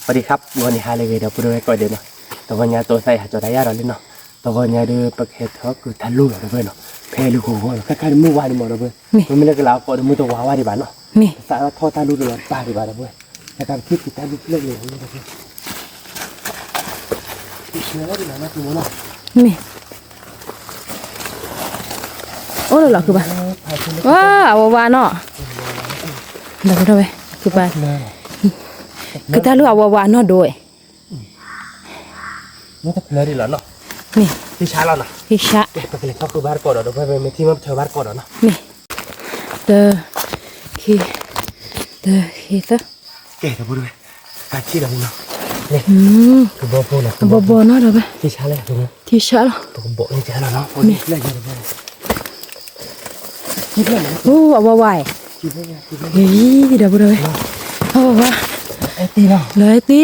สวัสดีครับวันนี้ฮาเลยเดี๋ยวพูดด้วยก่อนเดี๋ยวเนาะแต่วันนี้ตัวใส่หาจอได้ยากเราเล่นเนาะแต่วันนี้เดือประเทศเขาคือทันลูกเราเพื่อนเนาะเพลูกหัวแค่มือวาดีหมดเราเพื่อนมันไม่เลิกแล้วก็มือตัววาดีบ้านเนาะสารทอทันลูกเราป้าดีบ้านเราเพื่อนแต่การคิดติดทันลูกเลิกเลยเราเพื่อนเชื่อว่าดีนะคุณเนาะนี่โอ้หรอคือบ้านว้าวเนาะเดี๋ยวเราไปคือบ้านคือถ้าเลือกวาเนาะด้วยนี่ถ้าเพลิดดีแล้วเนาะนี่ที่ช้าแล้วนะที่ช้าไปเลยก็คือบ้านก่อนเดี๋ยวไปไม่ที่มันเธอบ้านก่อนเนาะนี่เด้อขี้ซะเก๋แต่พูดด้วยการชี้เราเนาะนี่คือบ่อพูนะบ่เนาะเดี๋ยวไปที่ช้าเลยคุณที่ช้าแล้วตัวบ่อนี่ช้าแล้วเนาะนี่เลยเยอะเลยคิดเลยโอ้วายเฮ้ยเดี๋ยวไปเอาว่าไอ้ตีเนาะเลยตี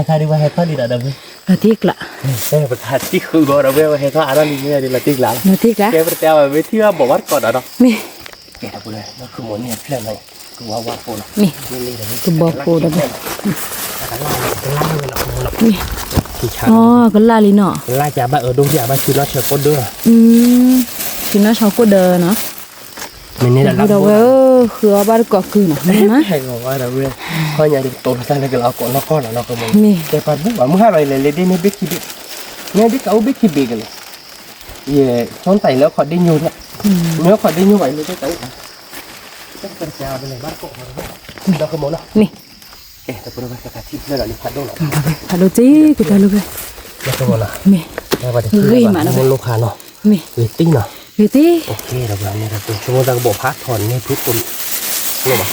ใครดีว่าให้เขาดีแล้วเด้อละติกละแต่ประธานที่คือบ่เราเว้ยให้เขาอ่านนี่เนี่ยดีละติกละแกประเดี๋ยวไปที่ว่าบอกวัดก่อนเนาะนี่แกตะกูเลยนั่นคือหมดเนี่ยเพื่อนเราคือว่าโฟนนี่คือบ่โฟเด้อนี่อ๋อก็ลาลิเนาะลาจากบ้านดงจากบ้านคือเราเชื่อคนเด้อคือน้าชาวก็เดินเนาะมันนี่แหละเราคือบ้านก็คือนะนะให้บอกว่าเราเว้ยเขาอยากดูโตแล้วแต่เราก่อนเราก็เราก็มึงแต่ปัจจุบันมึงหาอะไรเลยได้เนี่ยบิ๊กคิดเนี่ยบิ๊กเอาบิ๊กคิดบิ๊กเลยเย่ชนไต่แล้วขอได้ยูเนี่ยเนื้อขอได้ยูไหวเลยได้ไต่ต้องกระจายไปเลยบ้านก็มาเราก็มองเนาะนี่เอ๊ะแต่พวกเราไปกระทิบเนี่ยเราเนี่ยพัดโดนหรอพัดโดนจีกูจะรู้เลยเราก็มองเนาะนี่แล้วประเดี๋ยวมันลูกค้าเนาะนี่ติ้งเนาะตีโอเคเราเนี่ยเราเป็นชั่วโมงตะกบพักถอนเนี่ยทุกคนเราบอก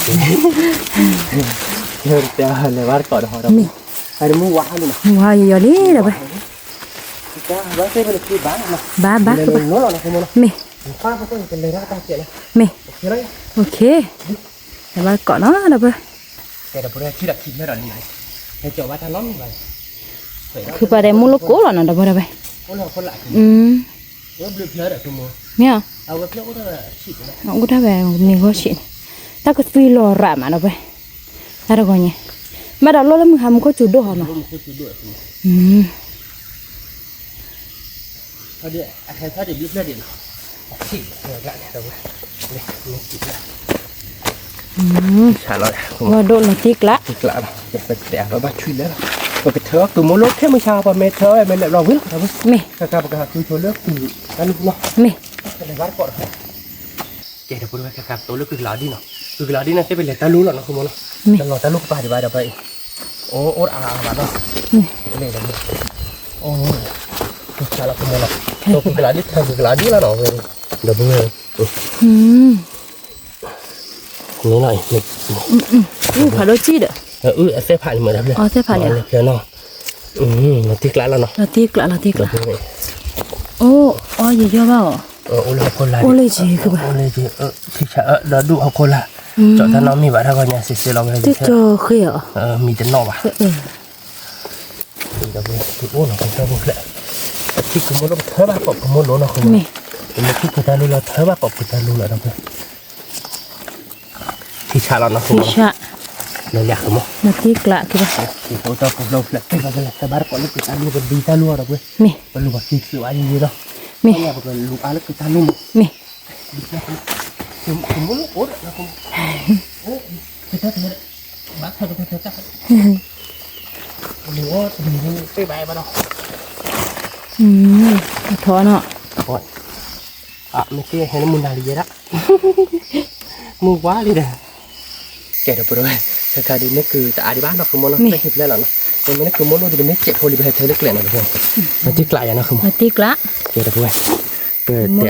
เดินเตะเลยว่าก่อนเราไอ้มูว้าเลยนะว้าเยอะเลยเดี๋ยวไปจ้าบ้านเซ่เป็นคือบ้านนะบ้านเลยนู้นเราเนี่ยคุณมั้งมีฟ้าเขาต้องเป็นเลยนะตั้งเจเลยมีโอเคเดี๋ยวบ้านก่อนเนาะเดี๋ยวไปแต่เดี๋ยวพวกเราคิดไม่ได้เลยให้เจ้าว่าทะเลาะกันคือประเดี๋ยวมูลูกโก้หรอเนาะเดี๋ยวไปคนละว่าเปลือกเยอะแต่คุณมั้งเนี่ยเอาเปลือกก็ได้ฉีดเลยเอาก็ได้แบบนี้ก็ฉีดถ้าก็ฟีลอร์มาเนาะไปถ้าเราก็เนี่ยมาดาวแล้วมึงทำก็จุดด้วยเนาะเขาเดี๋ยวถ้าเดี๋ยวบิ๊กเลือดเดี๋ยวฉีดเลยละเนี่ยเราเนี่ยฉีดละใช่แล้วว่าโดนติกละจะไปแต่เราบ้าช่วยแล้วเราไปเถอะคือโมโลแค่ไม่ชาพอเมเถอะไม่เราวิ่งเราไม่กระกับคือโชว์เลือกคือนั่นลูกเนาะไม่ในบ้านก่อนเดี๋ยวพูดไว้กระกับตัวเลือกคือหลาดีเนาะคือหลาดีนะจะเป็นเหล็กตาลูกหรอกนะคุณโมเนาะตลอดตาลูกไปดีไปเดี๋ยวไปโอ้โอ้บ้านเนาะเลยเดี๋ยวโอ้ใช่แล้วคุณโมเนาะตัวคือหลาดีคือหลาดีแล้วเนาะเดี๋ยวเบื่อนี่หน่อยนี่ผัดโรจีเด้อเส้นผ่านเหมือนเดิมเลยเส้นผ่านเลยเพื่อนเนาะเราติ๊กแล้วเนาะเราติ๊กโอ้เยอะๆเปล่าโอ้เลยคนละโอ้เลยจีคือแบบโอ้เลยจีที่จะเราดูเอาคนละจอดถ้าน้องมีบัตรถ้าก็เนี่ยเสียเราไปเลยที่จะเคยมีแต่นอกอ่ะเราไปที่โอ้เราไปเจอบุกเลยที่คุณมุ่งเธอบ้าปอบคุณมุ่งรู้นะคุณมุ่งที่คุณตาลูเราเธอบ้าปอบคุณตาลูเราเราไปที่ชาเรานะคุณมุ่งเราอยากมั้งนาทีกละคือว่าที่เขาจะเราเปลี่ยนไปเลยแต่บ้านก่อนลูกตาลูเป็นดีตาลูเราเว้ยเป็นลูกแบบที่สวยดีเนาะเนี่ยเป็นลูกอาลูกตาลูมีคุณมุ่งโอ้นะคุณเธอบ้านเธอจับหรือว่าไปใบมาเนาะท้อเนาะไม่ใช่ให้น้ำมันดาลีเยอะมูว้าเลยเด้อแกเดี๋ยวไปด้วยคดีนี่คือแต่อาดีบ้านเราคือโมโนไม่คิดแล้วหรอเนาะมันไม่ได้คือโมโนที่เป็นเจ็บโพลีไปเธอเล็กๆนะทุกคนมันที่ไกลนะคือมันที่กละแกเดี๋ยวไปเปิดแต่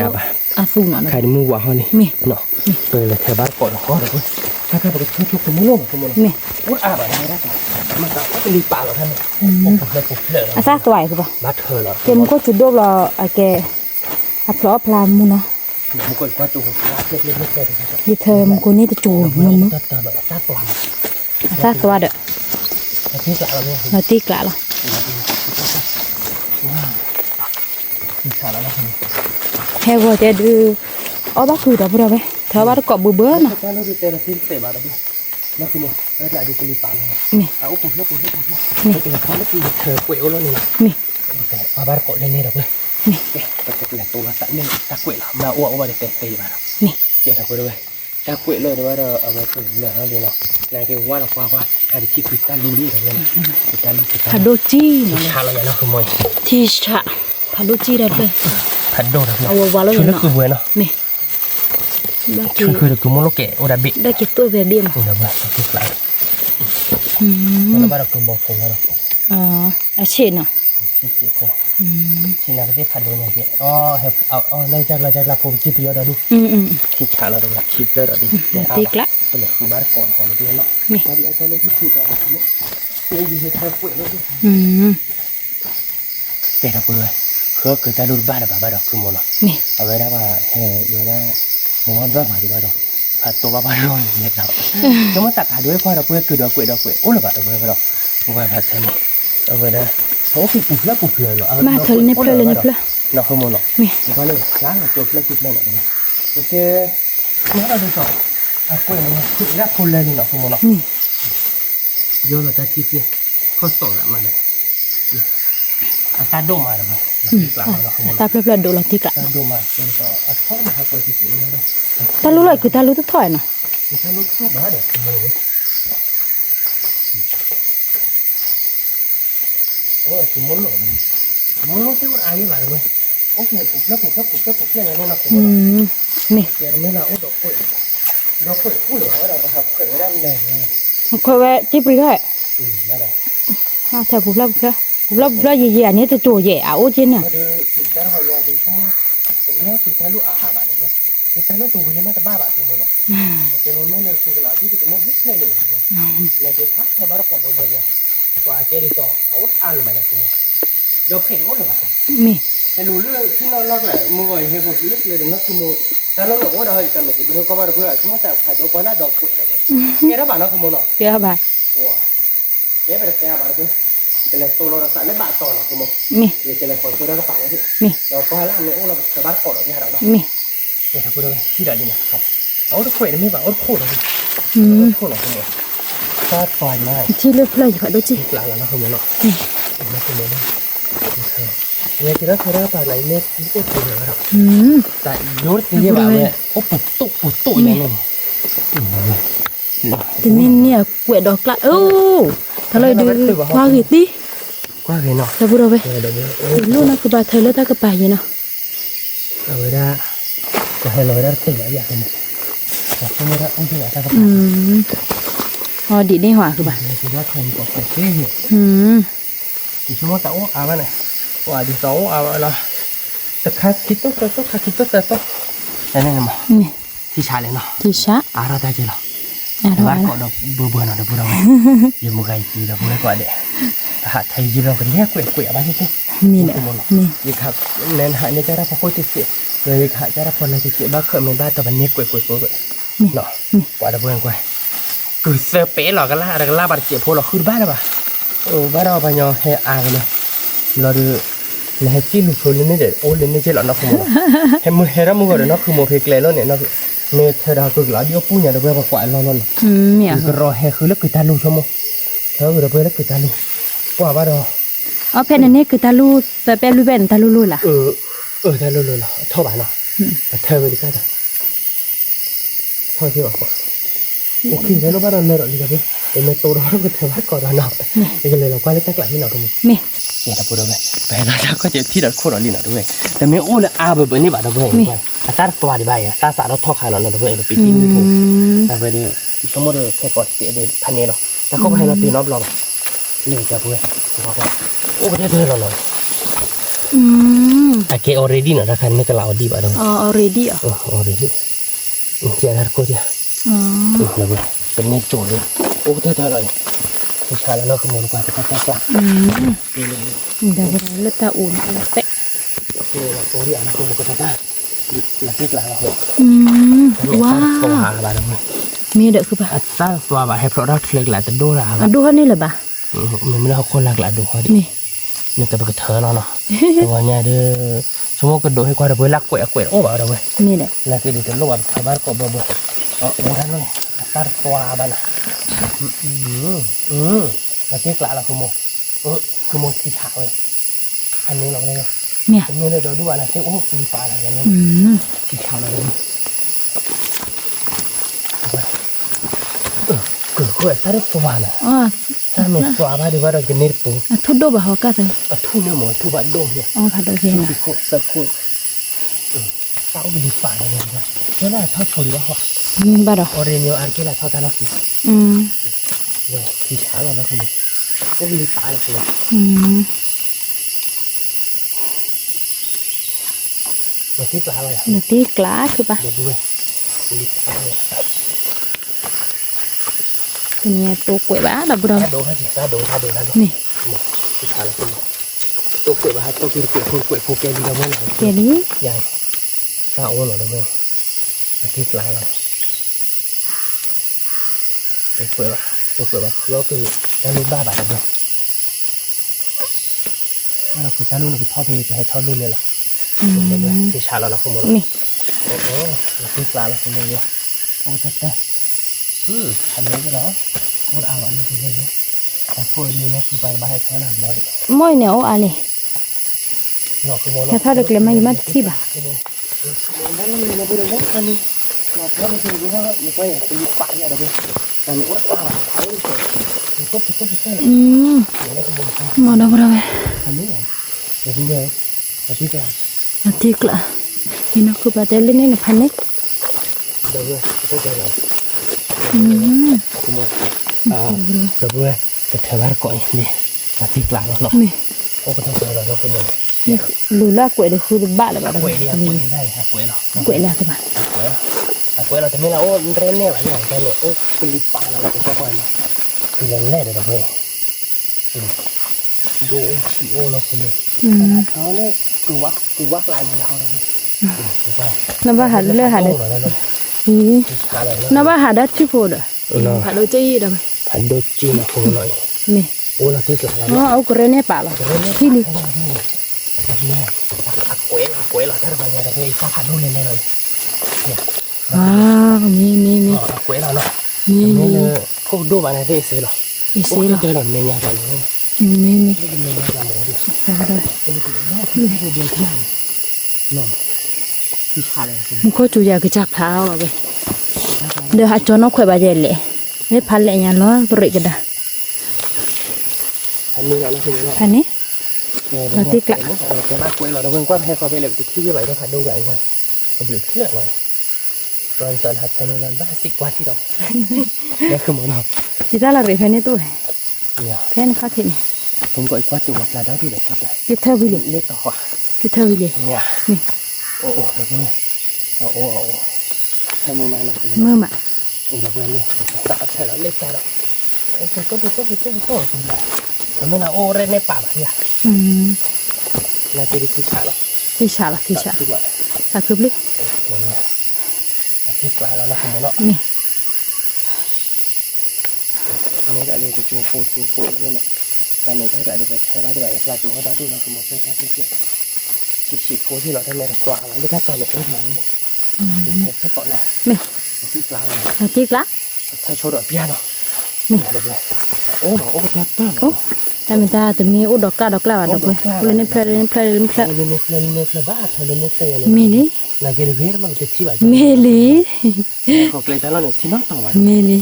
อ่ะฟูเนาะใครมูว้าเขานี่เนาะเปิดเลยเธอบ้านก่อนเขาเดี๋ยวไปถ้าใครไปชุกคือโมโนคือโมโนว่าแบบไหนได้ก่อนมันก็เป็นลีป่าหรอท่านเนี่ยอาซาสวยคือป่ะบ้านเธอเหรอเกมก็จุดโดบรอแกเพราะพลามมุนะมันก็ว่าจูเล็กๆเลยที่เธอมันคนนี้จะจูมึงซาตัวเด้อที่กะเราเนี่ยเราตีกะเราแค่ว่าจะดูบ้าคือเดี๋ยวเราไปเธอบ้าก็เบื่อนะเราดูเตะเราที่เตะบ้าเราดินั่นคือ lại đi cái pano nè úp úp cái cái con nó cứ thở quẹo luôn này nè qua ba cội lên đây được rồi nè cái là tôi là tại nên ta quẹo là mà uổng vào để tè vào nè kể thật rồi ta quẹo lên rồi đó ở cái lửa nó đi nào này cái qua là qua hay bị chip ta lưu đi rồi ta lưu thà đô chi nó thà là nó không mồi thì chả thà đô chi đây đây thà đô làเอาวาแล้ว chưa เนาะ nó cứ vừa nó นี่ได้ chưa cứ được cứ muốn nó kệ ô đã bị ได้กี่ตัวเวียเบียม ô đã bị cứ lại อืม nó bắt đầu cứ bỏ phồng ra rồi อ๋ออาเช่นอ่ะ chị phồng chị nào cái phạt đồ nhà chị đây là phồng chip rồi đó đúng อืม khi trả là được là chip rồi đó đi ติกละ tôi là cứ bắt còn hỏi được nó นี่ qua bị cái lấy cái chip đó cái gì thì thay quậy nó đi อืม kể thật rồi khớ cứ ta luôn ba là bà đó cứ một nó นี่ ở đây đó mà hè vừa đó ngon rất mà đi bắt đầu phạt tôi ba rồi nhiệt nào chúng nó tạt cả đuôi qua đó cứ đó quậy ôi là bạn đâu đó ngoài phạt thêm ở đây đó số thì bụt lừa rồi มาเธอในเพลเลยในเพล nó không muốn nó นี่ nó lên lá là chuột lên chụp lên này ok nó là được rồi quậy này chụp ra phun lên nó không muốn nó นี่ vô là ta chi kia khó sổ lại mà này ta đổ mà rồi mà nó không muốn ตาเพลๆดูละติกละ ta đổ mà rồi to khó mà học quậy thì nó đâu ตารู้เลยคือตารู้ตัวถอยเนาะ người ta lúc khác đó để mồi ôi cái muốn nó cái ai như vậy rồi ok cục này nó là อืมนี่ giờ mới là ôi đồ quậy cũ lửa rồi mà học quậy đang này ค่อยแวะจิบรีได้ đó rồi ถ้าเธอปุ๊บแล้วเย่ๆอันนี้ตัวโจแย่อ่ะโอ้เจนน่ะ mà đưa chúng ta hỏi lo thì không cái nhớ chúng ta lúc bạn được rồi chúng ta nó tù với mà ta ba bạn thôi mà nó cho nên mới được từ đó thì nó rất là nhiều là cái phát hay bắt đầu bởi vậy quả chơi đi to ốt ăn là bài không đâu phải ốt rồi นี่ cái lúa khi nó lại mua rồi hay một lúc lên nó cứ mua ta nó nổ đó hơi ta mình cứ có bao nhiêu chúng ta phải đâu có lá đậu quậy này cái đó bạn nó không mua nọ เดี๋ยวบ่า wow cái phải cái bạn đó cái này tôi nó sản lấy bạn to là không mua นี่ vì cái này còn tôi đã có bạn đấy นี่ đâu có là mình cũng là cái bát cỏ ở nhà đó นี่ cái thằng tôi khi đã đi nào áo nó quậy nó mới vào áo khô rồi อืม khô là không mua ta toàn này ที่เลือกเพลอยู่ค่ะดูจิ là nó không mua nọ นี่ nó không mua đâu nghe cái đó thôi đó phải lấy nét cái gì nữa อืม tại nhốt cái gì bảo vậy có bụt tụi này này ที่นี่เนี่ยกล้วยดอกกละโอ้ถ้าเลยดูว่ากี่ตี qua cái nọ ถ้าพูดเอาไป rồi đấy ลูกนะคือบาเธอแล้วตากระป๋ายเนาะ rồi ra cái hơi lối ra tỉnh lại vậy không không mua ra ông chưa ta có อืมพอดีได้หัวคือบ่า thì ra thành có phải cái gì อืม thì chúng ta tao bên này quả thì tao là tất cả kít tốt đây này mà นี่ thì xài lên nó ที่ชะ ra ta chơi nó อ่ะรอ bát ละ cọ đâu bừa nó đâu bừa đâu giờ một ngày thì đâu bừa quả để hạ thầy gì đâu cái nhét quậy bao nhiêu chứ มีเนี่ยนี่ việc hạ nên hạ nên cho ra phải tiết kiệm rồi hạ cho ra phần này tiết kiệm bác khởi mình ba tờ bản nhét quậy vậy nọ quả đâu bừa quậy cứ sơ bé lò cái la bạt chĩa phô lò khứ bát đâu bà bát đâu bà nhỏ hay cái này lò được là hay chi lụt lên đây để ô lên đây chơi lọ nó không mua hay mua hay ra mua rồi nó không mua phê kle luôn này nó mẹ thưa đào cực lọ đi ô pu nhà được bừa quả lo luôn อืมเนี่ย cái rò hay khứ lớp người ta luôn cho mua thưa người ta bừa lớp người ta luôn quả bát đâu อ๋อเพนอันนี้คือตาลูแต่เป็นลูเป็นตาลูล่ะ ta luôn là thao bản nào thưa về đi cái này thôi chưa bảo ok thế nó bắt đầu nở đi rồi để mẹ tôi đó nó có thể bắt cỏ đó nào cái này là qua lấy tắc lại như nào không นี่ vậy là vừa rồi về là ta có thể thi được khô đó đi nào đúng khôngแต่ไม่อู้เลยบนนี้บ้าđúng không taตัวđi bay taสารเราทอขาเราđúng không ไปตีนี่ถูกแต่ไปดิสมมติแค่ก่อนเสียเดี๋ยวพันนี้เนาะแต่เขาให้เราตีนอบเราเนี่ยจะพูดว่าโอ้ก็จะเธอเราเลย อืม แต่แก already เนาะถ้าใครไม่กล้าดีบ้าđúng อ๋อ already อ่ะ already เจ้าหน้าที่จะ อ๋อ แล้วเป็นนี่โจเลยโอ้เธอเลยผู้ชายแล้วเราขโมยกว่าจะแตกละ อืมเดี๋ยวเราตาอุ่นเตะ ตัวที่อ่านขโมยก็จะได้ละติดละเรา อืมว้า ตัว ว หาบ้าแล้วมั้ย มีเด็กคือป่ะ สร้างตัวบ้าให้เพราะเราเคลื่อนหลายแต่ดูละ อ่ะดูเขานี่เลยป่ะ มันไม่ได้เขาคนหลากหลายดูเขาดิ นี่ นี่แต่เป็นกระเทอเนาะตัวเนี่ยเด้อสมมติกระโดดให้กว่าเราไปลักกล้วยโอ้บ้าเราเว้ย มีเด็ก แล้วก็เดี๋ยวจะลงมาทำบ้านก็บ่บ่โอ้ท่านเลยสร้างตัวบ้านะ เราเจ๊กละเราคือโมคือโมที่ฉาเลยอันนี้เราเนี่ย เนี่ย ผมเนี่ยเราดูอะไรที่โอ้มีปลาอะไรกันเนี่ยที่ฉาเราเลยคือสารสวานะ อ๋อ ถ้าไม่สวาบ้าดีว่าเราจะเนื้อปู ทุดโดบ่ฮอกะซะ ทุ่นเนี่ยหมอทุ่นบ้านโดมเนี่ย อ๋อผัดโดเฮียนะ ที่โคตรโคตรเต้ามีปลาอะไรกันเนี่ยแล้วน่าทอดโชว์ดีว่า บ่ดอก ออเรนโยอาร์เกล่าทอดตลอดสิเว้ยที่ฉาเราเนาะคือก็มีปลาอะไรกันมาที่ปลาอะไรอ่ะ นาทีกลาคือปะ เดี๋ยวดูเว้ยมีปลาเลย เป็นไงตัวกล้วยบ้าดับบ่ดอก ถ้าโดนถ้าโดน นี่ ที่ฉาเราคือตัวกล้วยบ้าตัวกินกล้วยคนกล้วยโคเกลีเราไม่หลัง เกนี้ ใหญ่ข้าวอ้วนหรอเว้ยมาที่ปลาเราตัวกล้วยบ้าเราคือการลุ้นบ้าบ่ายเราเว้ยเราคือการลุ้นเราคือทอดไปให้ทอดลุ้นเลยล่ะที่ฉาเราคือหมด นี่ โอ้โหที่ปลาเราคือหมดเลยโอ้แต่อันนี้ก็เนาะโคตรอร่อยนี่คือเลยแต่โคตรดีนะคือไปบ้านให้เขาหนำร้อน ม้อยเหนียวอะไร เนาะคือโม ถ้าทอดเล็กๆมาที่บ่ะ นั่นมันมีอะไรบ้างอันนี้เราทอดคือว่ามีไปตีปลาเนี่ยเราเป็นแต่ไม่ว่าปลาเขาเนี่ยก็มาดอกบ่ดอก อันนี้เดี๋ยวคุณยายมาที่กลาง นาทีกลานี่นะคือปลาเตลินนี่นะพันนี่ เดี๋ยวเลยก็จะเลยคุณโมเดี๋ยวเลยจะเทวาร์ก่อนนี่มาที่กลางเนาะ นี่ โอ้ก็ต้องเจอแล้วเนาะคุณโม นี่ลูล่ากล้วยนี่คือบ้าแล้วบ่ดอก กล้วยเนี่ยกล้วยได้ฮะกล้วยเนาะ กล้วยแล้วคือบ่ะ กล้วยเราจะไม่ละโอ้เรนเนี่ยหลายอย่างใจเนี่ยโอ้เป็นลิปปาเราเป็นแค่คนคือเล่นแน่เลยนะเพื่อนดูชีโอเราคือเขาเนี่ยคือวักลายมือเราเลย น้ำว่าหาเลือหาได้น้ำว่าหาได้ที่โพดอ่ะหาโดจี้ดอก ผัดโดจีนะคุณหน่อย นี่ โอ้เราที่กลาง อ๋อเอากระเนป่าหรอที่นี่ กล้วยเราถ้าเราเนี่ยเราไปสักขันนู่นนี่เลยเนี่ย ว้าวมี กล้วยเราเนาะ มี นี่เลยพวกดูมาในเฟซหรอ อีซีหรอ เจอหล่อนเมียกันนี่ มี นี่เป็นเมียกันหมดดิ ได้ได้ เดียวที่เนาะที่ชาเลย มึงก็จูอยากจับเท้าอ่ะเว้ยเดี๋ยวหาจอนเอาข่อยบาดเจ็บเลยให้พันเลยอย่างล้อบริกระดา อันนี้เราคือเนาะ พันนี้ เราที่กะแต่บ้านกล้วยเราเพิ่งกว้างให้เขาไปเลยที่ยี่ไหวเราผัดดูไหวไว้ก็เปลือกเลือดเราตอนสอนหัดใช้ในร้านบ้าน10 กว่าที่เรานี่คือหมอเรา ที่ตาหลักเลยพันนี้ตัว เนี่ย พันข้าวถิ่น ผมก็อีกว่าจุกปลาดาวดูเลยครับ กิเทอร์วิลเลย เล็กต่อ กิเทอร์วิลเลย เนี่ย นี่ โอ้แล้วก็โอ้ทำมาแล้ว เมื่อมา โอ้แล้วก็นี่ตาใช่แล้วเล็กแต่ละโอ้ตัวแล้วไม่น่าโอ้เล่นในป่าแบบนี้นายจะได้ที่ฉาหรอ ที่ชาละที่ชา ที่ว่า ถ้าคืบเลย อย่างเงี้ยที่ปลาแล้วนะคุณหมอเนาะ นี่ อันนี้ก็เรียกจูโฟด้วยนะแต่เมื่อถ้าแบบนี้ไปใช้ว่าด้วยปลาจูเขาดาวดูนะคุณหมอใช้ฉีดโฟที่เราทำในตัวอะไรไม่ถ้าตอนนี้โอ้ยใช้ก่อนนะ นี่ ที่ปลาเลย นาทีกละ ใช้โชว์ดอกเบี้ยเนาะ นี่ โอ้แทบต้า โอ้แต่มันจะแต่มีอุดดอกกาดอกแล้วดอกเว้ยเลยนี่เพลเลย เล่นบ้าเล่นเตย มีลิ นายเกลือมันจะที่แบบ มีลิ ก็เกลือแต่เราเนี่ยที่น้องต่อวัน มีลิ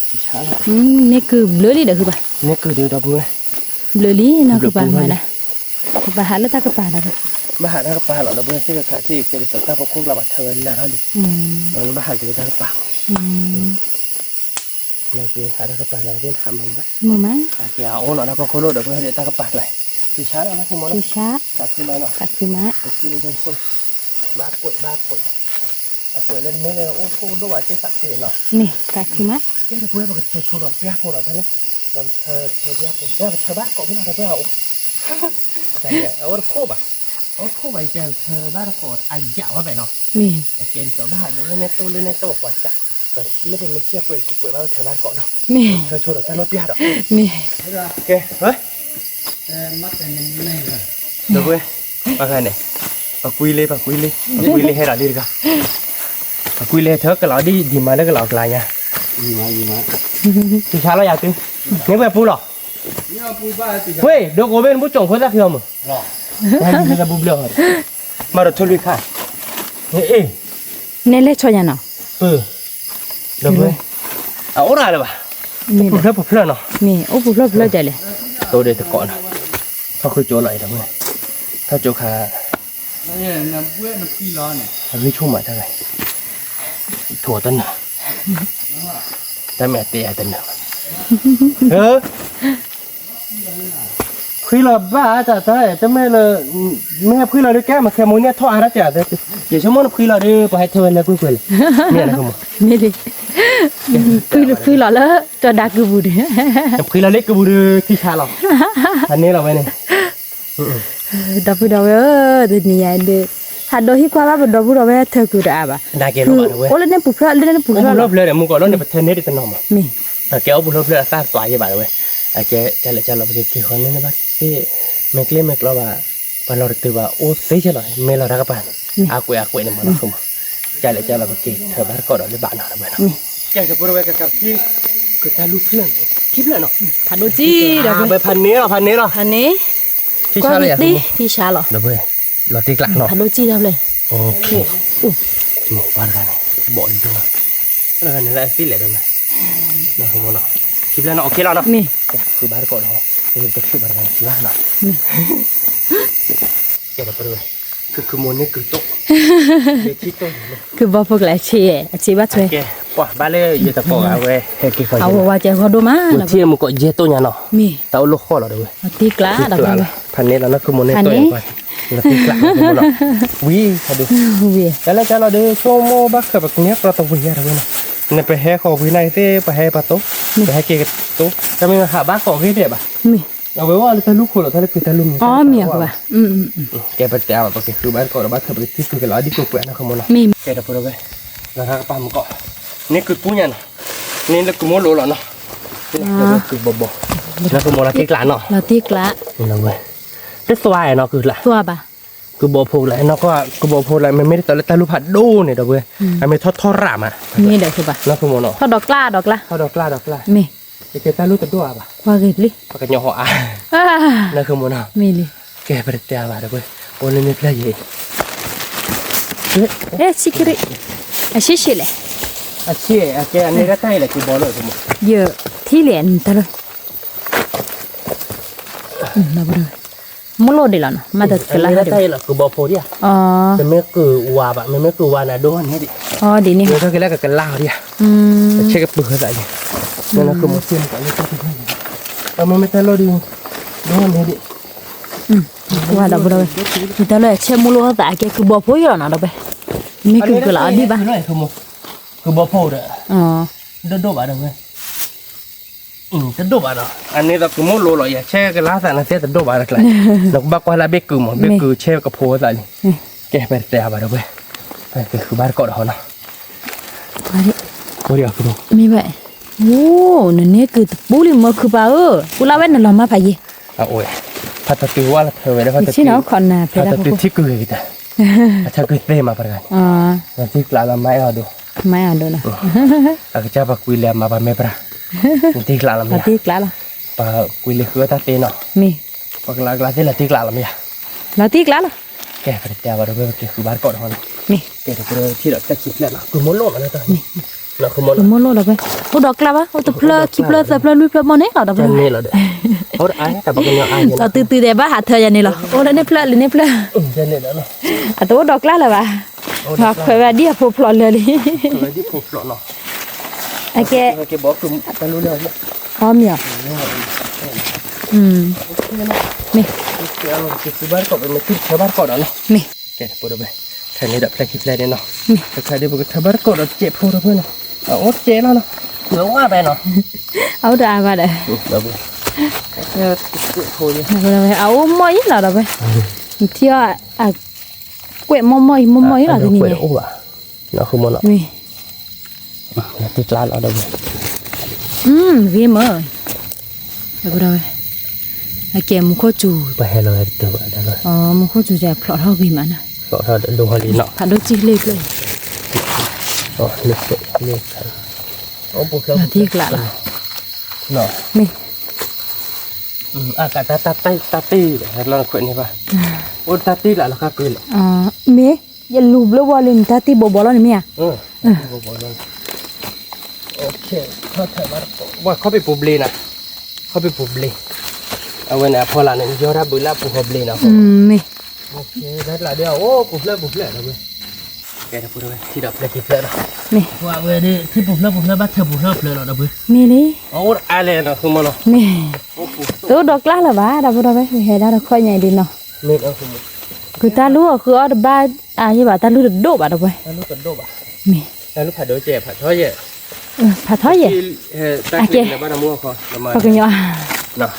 ที่ช้าละ นี่คือเบลอลิเด้อคือป่ะ นี่คือเดือดบุ้ย เบลอลินะคือป่ะมานะคือป่ะหาแล้วตากระป่าดอก มหาดกระปาเหรอเราเบื่อที่กระที่เกลือสตาร์พวกคุณเราบัดเทินแล้วดิมหาเกลือตากระปานายเกลือหาตากระปานายได้ทำมั้งไหม มือมั้ย เกลือโอ้หน่อยนะพอเขาโลดเดี๋ยวเบื่อเดี๋ยวตากระปาเลยที่ช้าแล้วนะคุณหมอ ที่ช้า ตัดขึ้นมาหน่อย ตัดคือม้า ที่นี่เป็นคนบ้ากดเล่นไม่เลยโอ้พูดด้วยที่สักเกลือเนาะ นี่ตัดคือม้า เดี๋ยวเพื่อนบอกเธอโชว์ดอกเบี้ยพอหน่อยท่านลูกเราเธอเบี้ยผมเธอบ้านเกาะไม่หน่อยเธอเบี้ยแต่เนี่ยเอาคู่บ่ไปเจอเธอบ้านเกาะอาหยาว่าแบบเนาะ นี่ เกณฑ์ตัวบ้านดูเล่นในตู้กว่าจ้ะแต่ไม่เป็นไม่เชื่อคุยว่าเธอบ้านเกาะเนาะ นี่ เธอโชว์ดอกท่านลูกเบี้ยดอก นี่ โอเคเฮ้ยเดี๋ยวเว้ยมาใครเนี่ยมาคุยเลยให้เราดีกันมาคุยเลยเธอก็เราดีมาแล้วก็เรากลายไงดีมา thì sao lại chứ nếu về phu lọ quê được ở bên bố chồng khối ra kia mà hay là bùm lửa mà được cho lui khai ê nè lấy cho nhà nào được rồi ổ ra rồi bà bụp lửa nó nè ô bụp lửa chạy lên tôi để thực cọn thôi khơi chỗ lại đâu rồi thôi chỗ khá với chung mà thế này thua tân à ta mẹ tè tân à khi là ba chả thấy cho mẹ là mẹ khi là đứa cái mà khi muốn nghe thoại đó chả thấy chỉ số món khi là đứa phải thôi là cuối cùng mẹ này không nè đi khi là lỡ cho đạt cái bùi đấy khi là lấy cái bùi khi xa lòng anh này là vậy này đập bùi đầu ơ từ nhà đi hạt đôi hi qua ba đập bùi đầu về thưa cứ đã bà đa kia nó bạn ô lên nè bùi lớp lên để mua gọi nó để thân đấy để tân nòng mà nè kéo bùi lớp lên ta tỏa như bạn rồi cái cho là cái con này nó cái mấy cái mấy cái bà lo từ bà ô thế chứ rồi mấy là ra các bạn quậy này mà nó không cho là cái thời bán cỏ đó để bạn nào là bạn nào cái bữa về cái gì cái ta lúc lên kíp lại nó hạt đôi chi đó về phần nế rồi thì sao lại đi thì sao rồi đó về là tiếc lạ nó hạt đôi chi đâu lên ok một con cái này bỏ đi thôi cái này lại tí lại đâu này nó không có nó kíp lại nó ok nó nè cứ bán cỏ đó thì cái sự bán này chỉ bán nó cái đó bữa cứ muốn cái cứ tốt để chi tốt cứ bao phục lại chị bắt thuê quả ba lê giờ ta bỏ về cái phần vào chơi hoa đô má là chia một cội dê tôi nhà nó tao lúc khó là được tí lá đặc biệt phần này là nó cứ muốn này tôi vậy là tí lá không được quý phải được cái là cho nó được số mô bác cái bậc nhát ra tàu quý ra rồi này phải hè khó quý này thế phải hè bà tốt phải hè kia tốt cho mình hạ bác khó cái đẹp àเอาไว้ว่าถ้าลูกคนเราถ้าคือถ้าลุง อ๋อเมียกูป่ะแกไปแต่ว่าเพราะคือบ้านก่อนเราบ้านเธอไปที่คือกันแล้วดิกูเปลี่ยนนะขโมยนะแกจะพูดเอาไว้แล้วถ้าป้ามันก็นี่คือปุ้ยนะนี่เราคือโมโลแล้วเนาะนี่คือบ่บ่แล้วคือโมลาติกลาเนาะ ลาติกละนี่เราเว้ยแต่สวายเนาะคือละ ตัวป่ะ คือบ่พูดแล้วเนาะก็คือบ่พูดแล้วมันไม่ได้ตอนลูกผัดดูเนี่ยเด้อเว้ยมันไม่ทอดรามอ่ะนี่เด้อคือป่ะ แล้วคือโมเนาะทอดดอกกล้าทอดดอกกล้ามีแกตาลูกตัวด้วยป่ะ ว่าเกิดลิ ปากกันยออ่ะนั่นคือโมเนาะมีลิแกไปแต่ว่าเด้อเว้ยโอ้ยนี่เพลย์ sikiriชิเลยแกอันนี้ก็ใช่แหละคือบอลเลยผมเยอะที่เหรียญตลอดนะบ่ได้มโลดีแล้วนะมาแต่กะลาก็ใช่แหละคือบอลโพดิอ่ะอ๋อมันไม่คือวาบะมันไม่คือวานะโดนนี่ดิอ๋อดีนี่เดี๋ยวก็แรกกับกะลาดิอ่ะเช็คกับปืนอะไรนั่นคือมันเชื่อมกันเลยต้องไปมันไม่ใช่โลดิโดนนี่ดิว่าดับบ่ได้แต่เลยเชื่อมโลแต่แกคือบอลโพอยู่แล้วนะดับไปนี่คือกะลาดิป่ะคือบอลโพเด้ออ๋อโดบะเด้อเว้ยจะโดบะเนาะอันนี้เราคือโมโลเลยแช่กันล้าแต่ละเส้นจะโดบะอะไรเราบักว่าละเบกือหมดเบกือแช่กับโพอะไรแกไปแต่บะเด้อเว้ยไปคือบ้านเกาะเฮาเนาะโอ้เดี๋ยวคือมีแบบโอ้นั่นนี่คือปูลิมคือป่ากูเล่าไว้นั่นเรามาไปยี่โอ้ยพัดตัวว่าเธอไว้ได้พัดตัวที่น้องคนน่ะพัดตัวที่กูเลยแต่ถ้ากูเตะมาประกันแล้วที่กลางเราไม่เอาดูนะaku coba kuliah apa mepra nanti kelam ya nanti kelam pa kuliah gua tadi no mi pa kelas latih kelam ya latih kelam ke berarti apa dulu ke bar kok no mi ke terus tidak tak kiplan aku molo mana tuh nak aku molo dah be oh dak kelam oh tu kiplan lui pla mana kau dah be ni lah deh oh ayah tak pakai nyawa ayah kau tu deh bah hati aja ni lah oh ni pla jadi dah no atau dak kelam lah bah hoặc phải là đi phụ phậtเลยđi phụ phật nó cái bỏ cùng ta luôn rồi ôm nhở mi cái bar cọ mình cái bar cọ đó nó mi cái đó bữa thằng này đập lại kịp lại đây nó thằng này cái bar cọ đó chẹp phụ đó thôi nó ốt chế nó nướng quá bé nó áo đà vào đây đó thôi áo mới là đó vậy thì quẹt môi là gì nhỉ? Nó không muốn nó. Nó tiếc lá ở đâu vậy? Vì mơ. Được rồi. Kẻ một khô chủ. Bà hè lời từ vậy đó rồi. Một khô chủ dẹp lọt hao vì mà nè. Lọt hao đồ hoa lý nọ. Phản đối chi lệch lên. Nước. Là tiếc lạ. เนาะ mi กะตาตีเราขวดนี่ป่ะโอ้ตาตีละแล้วก็เกิน mi ya lu blo wale ni tati bobolo ni mi ya โอเคเขาถ่ายว่าเขาไปปูบลีนะเขาไปปูบลีเอาไว้นะพอละเนี่ยยอดบุญละปูบลีนะ mi โอเคได้ละเดียวโอ้ปูบเลยนะเว้ยแกจะพูดอะไรที่ดับเลยที่เพลินนะ mi ว่าเว้ยนี่ที่ปูบเลยบ้านเธอปูบเลยเพลินหรอนะเว้ย mi ni โอ้อะไรนะคุณมันเนาะ mi tu dok lah lah ba da bu da ba he da da khoi nyai di no เม็ดเอาคุณมัน คือตาลูคืออดบ้ายี่บ่าตาลูโดบ่ะดอกไป แล้วลูกกระโดดอ่ะ มี แล้วลูกผัดโดยเจ็บผัดท้อยเย่ ผัดท้อยเย่ ตาเกียในบ้านน้ำมัวคอประมาณ พอกันยอ เนาะ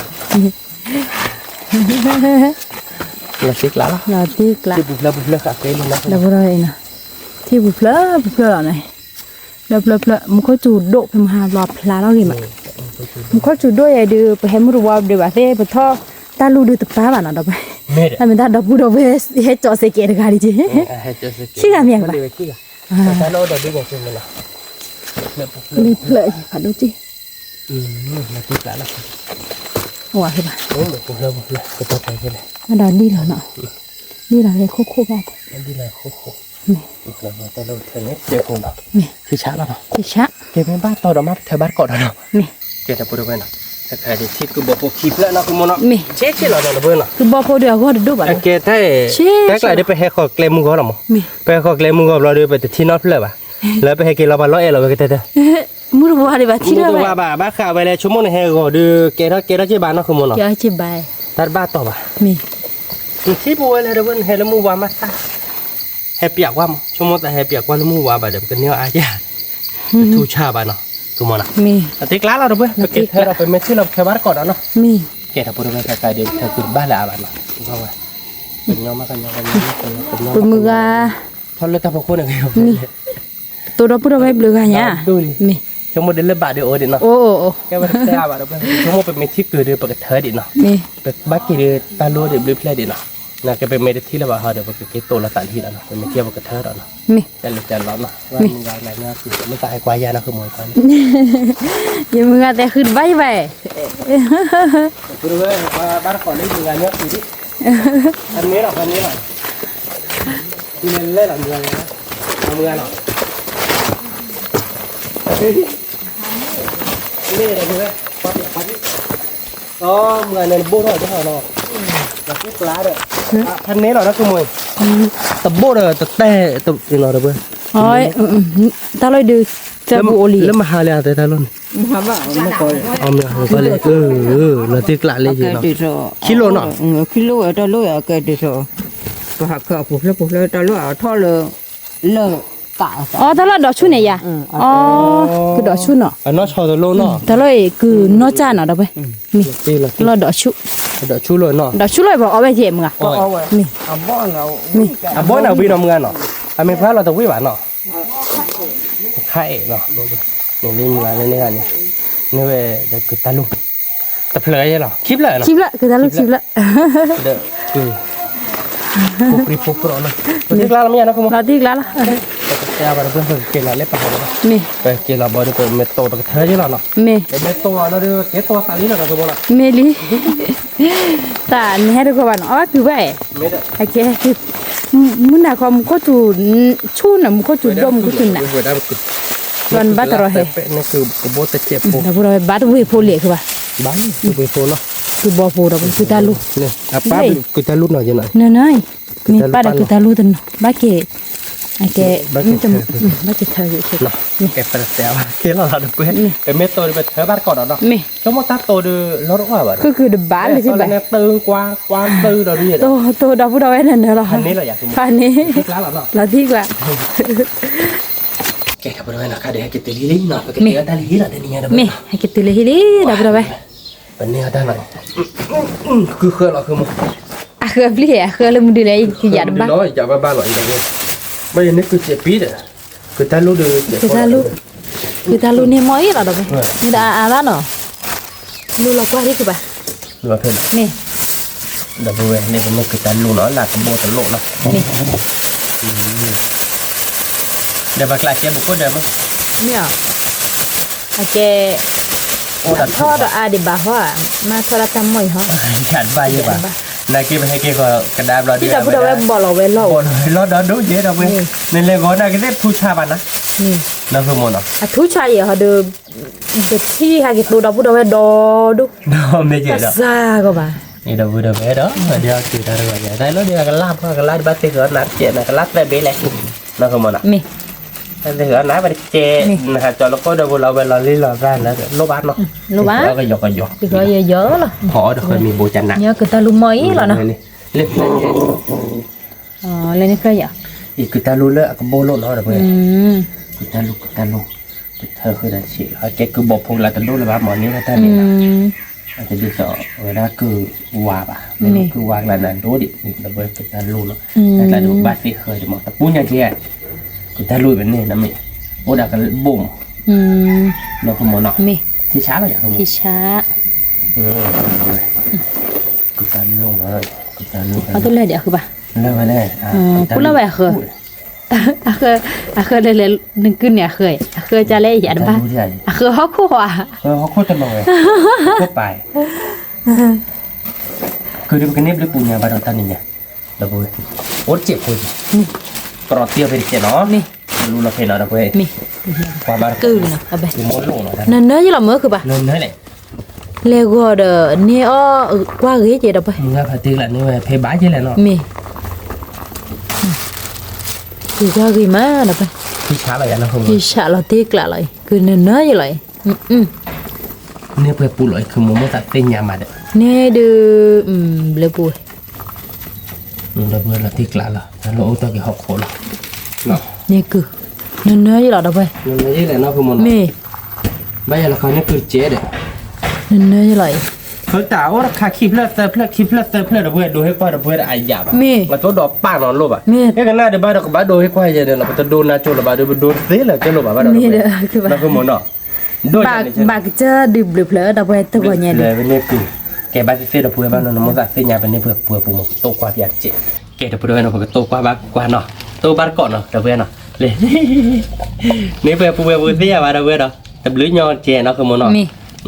เราซิกแล้ว ลาติกละ ที่บุบเลยค่ะเกลือนะ แล้วบ่ได้นะที่บุเพลอแล้วไหนแล้วเพลมันก็จูดโดไปมาหารอพลาแล้วนี่มั้ยมันก็จูดโดยดื้อไปให้มือว่าเดี๋ยวว่าเซ่ไปท่อตาลูดื้อตะป้าบ่น่ะดอกไป เม็ด ถ้ามันตาดอกผู้ดอกเวสเฮ็ดจอเสเกตกาดิจิ ขี้กะเมียงปะ ขี้กะแต่เราเดี๋ยวดูก่อนเป็นอะไร รีเพลยผัดดูจิ มาติดแล้วนะ ว่าคือบ่ โอ้บุบเลยก็ต้องไปกันเลย มันดอนดีแล้วเนาะดีแล้วเลยคุกๆแบบ มันดีเลยโค้งเราแต่เราเธอเนี่ยเจ็บหัวเนาะคือช้าแล้วเนาะ สิชะ เก็บเป็นบ้านต่อดอกมาเธอบ้านเกาะเนาะ มี เก็บแต่ปุ๊บไปเนาะแต่ใครที่ทิศกูบอกคลิปแล้วนะคุณมโน มี เจ๊เราเนาะเพื่อนเนาะ คือบ่พอเดียวก็ดูบ่ โอเคถ้าแท็กอะไรได้ไปให้ขอเกลมึงก่อนหรอมั้ง มี ไปขอเกลมึงก่อนเราเดินไปที่นอตเลยป่ะแล้วไปให้กินเราบ้านร้อยเราไปกันเถอะ มือบ่ได้บ่ที่ มึง แล้ว ตัวบ้าข่าวไปเลยชั่วโมงนึงให้ก็ดูเกล้าเจ๊บ้านเนาะคุณมโน เดี๋ยวจิบาย ตัดบ้าต่อป่ะ มี ที่บัวเลยเดี๋ยวให้แล้วมูวามาตาให้เปียกว่าชั่วโมงแต่ให้เปียกว่าแล้วมูวาแบบเดี๋ยวกันเนี่ยอาจจะทูชาบ้านเนาะคุณมโน มี ติ๊กล้าเราเพื่อนไปเก็บเธอเราไปเมที่เราแค่บ้านก่อนเนาะ มี เกล้าพูดไปใครเดี๋ยวเธอคือบ้านละบ้านเนาะเข้าไปเป็นยอมมากกันยอมกัน ปุมือกา ทอนเลยตาพวกคนเนี่ย ตัวเราพูดเอาไว้เบลือหะมี ชั่วโมงเดินเล่นบาทเดียวเดินเนาะ โอ้ แค่วันเช้าบาทเพื่อนชั่วโมงเป็นเมที่เกิดเดือนปกติเธอดิเนาะ มี เป็นบ้านกี่เดือนตาโลเดือนบลิเพลดิเนาะนะแกเป็นเมที่แล้วว่าเดี๋ยวปกติโตละตันที่แล้วเนาะเป็นเมที่ปกติเธอเนาะ มี จะเล็กร้อนเนาะว่ามึงยายอะไรเนี่ยคือไม่ตายกว่ายานะคือมวยกัน อย่ามือแต่ขึ้นใบไป พูดเลยว่าบ้านก่อนนี่มึงยายเนี่ยคือที่อันนี้หรอที่เล่นหรอมึงยายนะมึงยายหรอนี่อะไรเนี่ยปั๊บปั๊บอ๋อมึงยายเนี่ยบู๊หน่อยจะหน่อยเนาะแล้วก็กล้าเลยอันนี้หรอนะคือมวยตะบู๊เลยตะเต้ตะยังไงเด้อเพื่อน โอ้ยตาลอยดื้อจะบูโอลี แล้วมาหาเลยแต่ตาลุน มาบ้าไม่ค่อย เอาเนี่ยก็เลยแล้วที่กล้าเลยจีเนาะ ดีโซ่ กิโลเนาะ กิโลตาลุยก็ดีโซ่ก็หักข้าวปุ๊บแล้วตาลุยท่อเลยเลิกกะ อ๋อตาลอยดอกชุนเนี่ยยาอ๋อคือดอกชุนเนาะ อันนั้นชอตะโลเนาะ ตาลอยคือนอจ้าเนาะดอกไปมี ตีละ ตาลอยดอกชุ เดี๋ยวชูเลยเนาะ ดอกชุเลยบอกเอาไปเจ็บมึงอ่ะ มี อ่ะบ้านเรา มี อ่ะบ่น่ะวินำเงินเนาะอ่ะมีพระเราตะวิหวานเนาะไข่เนาะนี่นี่มึงอะไรเนี่ยนี่เว้ยเด็กตะลุงตะเพลยเหรอคลิปเลยเนาะ คลิปละคือตาลูกคลิปละ เด้อคือปุ๊บรีปุ๊บเนาะที่กล้าละมีนะคุณ เราตีกละละ แต่บาร์เพื่อนเกล้าเล็บปากเนาะ มี ไปเกล้าบอดี้ไปเมตโตตะเทยเนาะ มี เมตโตเราเด้อเกโตตาลีเนาะก็บ่ล่ะ เมลีตาเนี่ยให้ดูก่อนอ๋อคือไป เมต โอเคคือมึงน่ะความก็จูชูน่ะมึงก็จูดมก็จูน่ะ หัวได้บ่ วันบัตรเหรอ นี่คือกบฏเจ็บ แต่พวกเราบัตรเวโพเลียคือป่ะ บ้านไปโฟเนาะ คือบ่โพเราคือตาลู นี่อ่ะป้ากูจะลุดหน่อยจังหน่อย เนยมีป้าดคือตาลูตันบ้าเกไอเกมันจะบ้าเกเธออยู่ใช่ เนาะแกเปิดแซวเคเราดูเพื่อนไปเมตโตไปเธอบ้านก่อนเนาะ มี ชั่วโมงตัดโตดูรถว่าบ่ คือเดบ้านเลยใช่ไหม เนี่ยตึงกว้างตื้อเราดิ โตดาวผู้ดาวนั่นเนาะ อันนี้เราอยากสมมุติ พันนี้ คิดแล้วเนาะ เราที่กว่า แกทำอะไรนะค่ะเดี๋ยวให้กิตลีเนาะไปกิตได้ลีละเดี๋ยวนี้นะ มีให้กิตเลยฮิลีดาวผู้ดาว วันนี้ได้หน่อยคือเคยเราคือมึง อ่ะคือปลีอ่ะคือเลยมึงดีเลยที่ยาดบ้า น้อยอย่าบ้าหน่อยจังเลยไม่นี่คือเจ็บปีเด้อคือตาลูดูเจ็บ คือตาลูนี่มอยเราดาวนี่ดาอะไรเนาะลูเราก็ที่คือป่ะ หรือว่าเพิ่น นี่ ดับเบิลนี่มันคือตาลูเนาะหลักโบตโลเนาะ นี่ เดี๋ยวมากลายเจ็บบุกก็เดี๋ยวมั้ง เนี่ยโอเค udah ทอดอาดิบาฮะมาทอดตามมวยฮะ Jangan bayar pak. Nah kita pakai ke kedai belah ที่ dia. จะพูดว่าบอลเวลล์ Bon, lo dah dulu je dah boleh. Nilai gua nak kita pusat mana? นี่ Nak semua nak. ทุชายเหรอเดือดที่หากิตัวเราพูดว่าดอดุ Dah meja กระ dah. ซ่าก็บ่า Ni dah budak dah. Dia kita dah aja. Dah lo dia kelap batik ke nak je nak kelap dah belak. Nak semua nak. มี Nanti ke nak batik je. Nak kalau kau dah bola bola lila kan lah. Lo bat nak. รู้ปะ Lo ke yok ke yok. ที่เขาเยอะๆล่ะ Họ dahเคยมีโบจันนะ เยอะคือตาลุมอยล่ะนะ เล็ก อ๋อเลยนี่ใครอ่ะ อีกคือตาลูเลอะก็โบโลเนาะเด้อเพื่อน คือตาลูเธอคือได้สิเขาเจ๊คือบอกพงละตาลูเลยว่าหมอนี้ก็ตานี่นะอาจจะดีต่อเวลาคือวาบอ่ะคือวางละนันรู้ดินี่ระเบิดคือตาลูเนาะแต่ละดูบาสิเคยจะมองตะปูนอย่างเงี้ยคือตาลูแบบนี้นะมิโอ้ดักกันบุ่มเราคือหมอเนาะ มี ที่ช้าเราอยากคือหมอ ที่ช้า คือตาลูเลยคือตาลู เอาตัวเลยเดี๋ยวคือป่ะ เลิกไปเลย พูดแล้วแบบเคยเลยนึงขึ้นเนี่ยเคยจะเล่ยอันบ้าเคยฮอกคู่อ่ะ เขาโคตรตลกเลยโคตรไปคือดูกันนี่ดูปุญญาบารตันนี่เนี่ยดับเบิ้ลโอ๊ตเจ็บคนกรอดเตี้ยไปดิเจ้าเนาะรู้ละเพนเอาดับเบิ้ล มี ความบาร กือนะเอาไป คือมดลงเนาะ นั่นเนื้อยี่หล่อเมื่อคือป่ะ เริ่มนั่นแหละ เลโก้เด้อเนี่ยอ้อกว่าเงี้ยเจ๊ดับไป มึงอะพาตีละนี่เว้ยเพย์บ้าใช่แหละเนาะ มีคือกว่ากี่มาดับไป ที่ช้าเลยนะคุณ ที่ฉะเราตีกละเลยคือเนื้อยี่หล่อยเนี่ยเพื่อปูเลยคือมึงไม่ตัดเต้นยามาเด้อ เนี่ยดูเลยปุ้ย ดับเบิ้ลละตีกละละแล้วเราเอาตัวกี่หกคนเนาะ เนี่ยคือเนื้อยี่หล่อดับไป เงินยี่แหละเนาะคุณมึง มี ใบยาละครนี่คือเจ๊เด้อ เนื้อยี่หล่อย เขาแต่ว่าคาคลิปเลือดเลือดคลิปเลือดเลือดเพื่อดูให้ก้อยเพื่อไอ้หยาบ มี มาตัวดอกป้านอนรูปอ่ะ มี เฮ้ยกันหน้าเดี๋ยวบ้านเราก็บ้านดูให้ก้อยจะเดินเราไปโดนนาโจเราบ้านดูโดนเสียเลยจะรูปบ้านเรา นี่เด้อคือว่า เราคือหมอนเนาะโดน บากจะดื่มหรือเปล่าดับไปตัวเนี่ย เล ดิ ยเป็นเนี่ยคือแกบ้านเสียเราเพื่อบ้านเราเนาะมันจะเสียยาเป็นเนี่ยเพื่อปูมันโตกว่าอย่างเจ๊แกเดี๋ยวเพื่อนเราเพื่อโตกว่าบ้านกว่าเนาะโตบ้านก่อนเนาะเดี๋ยวเพื่อนเนาะเลยนี่เพื่อปูเพื่อเสียบ้านเราเพื่อนเนาะแต่บลื้อยอเจ๊เนาะคือหมอนเนาะ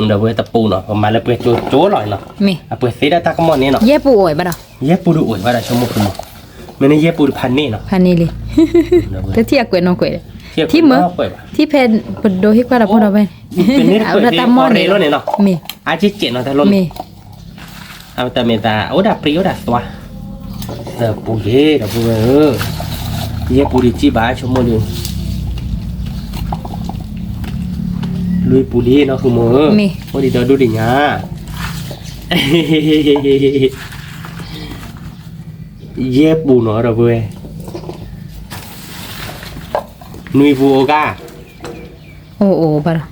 เดี๋ยวเพื่อตะปูเนาะประมาณแล้วเพื่อโจ้หน่อยเนาะ มี เพื่อเสียได้ตากมอนนี่เนาะ เย่ป่วยป่ะเนาะ เย็บปูดูอุ่นว่าได้ชั่วโมงคือมั้งไม่ได้เย็บปูพันนี่เนาะ พันนี่เลยก็ที่กวยน้องกวยที่มือ เปิดป่ะ ที่เพนปดโดฮิกว่าเราพูดเอาไป เป็นนี่ เอา เปิด ละ ที่ ตามม อ อ อน เรโลเนี่ยเนาะ มี อาชิเจเนาะแต่ล้น มี เอาแต่เมตาโอ้ดับปรีโอ้ดับตัวเดี๋ยวปูเย่เดี๋ยวปูเย็บปูดิจีบ้าชั่วโมงนึงลุยปูดีเนาะคือมือโอ้ดิเดี๋ยวดูดิญาเย็บปูเนาะเดี๋ยวปูนุยปูโอกา โอ้ป่ะเนาะ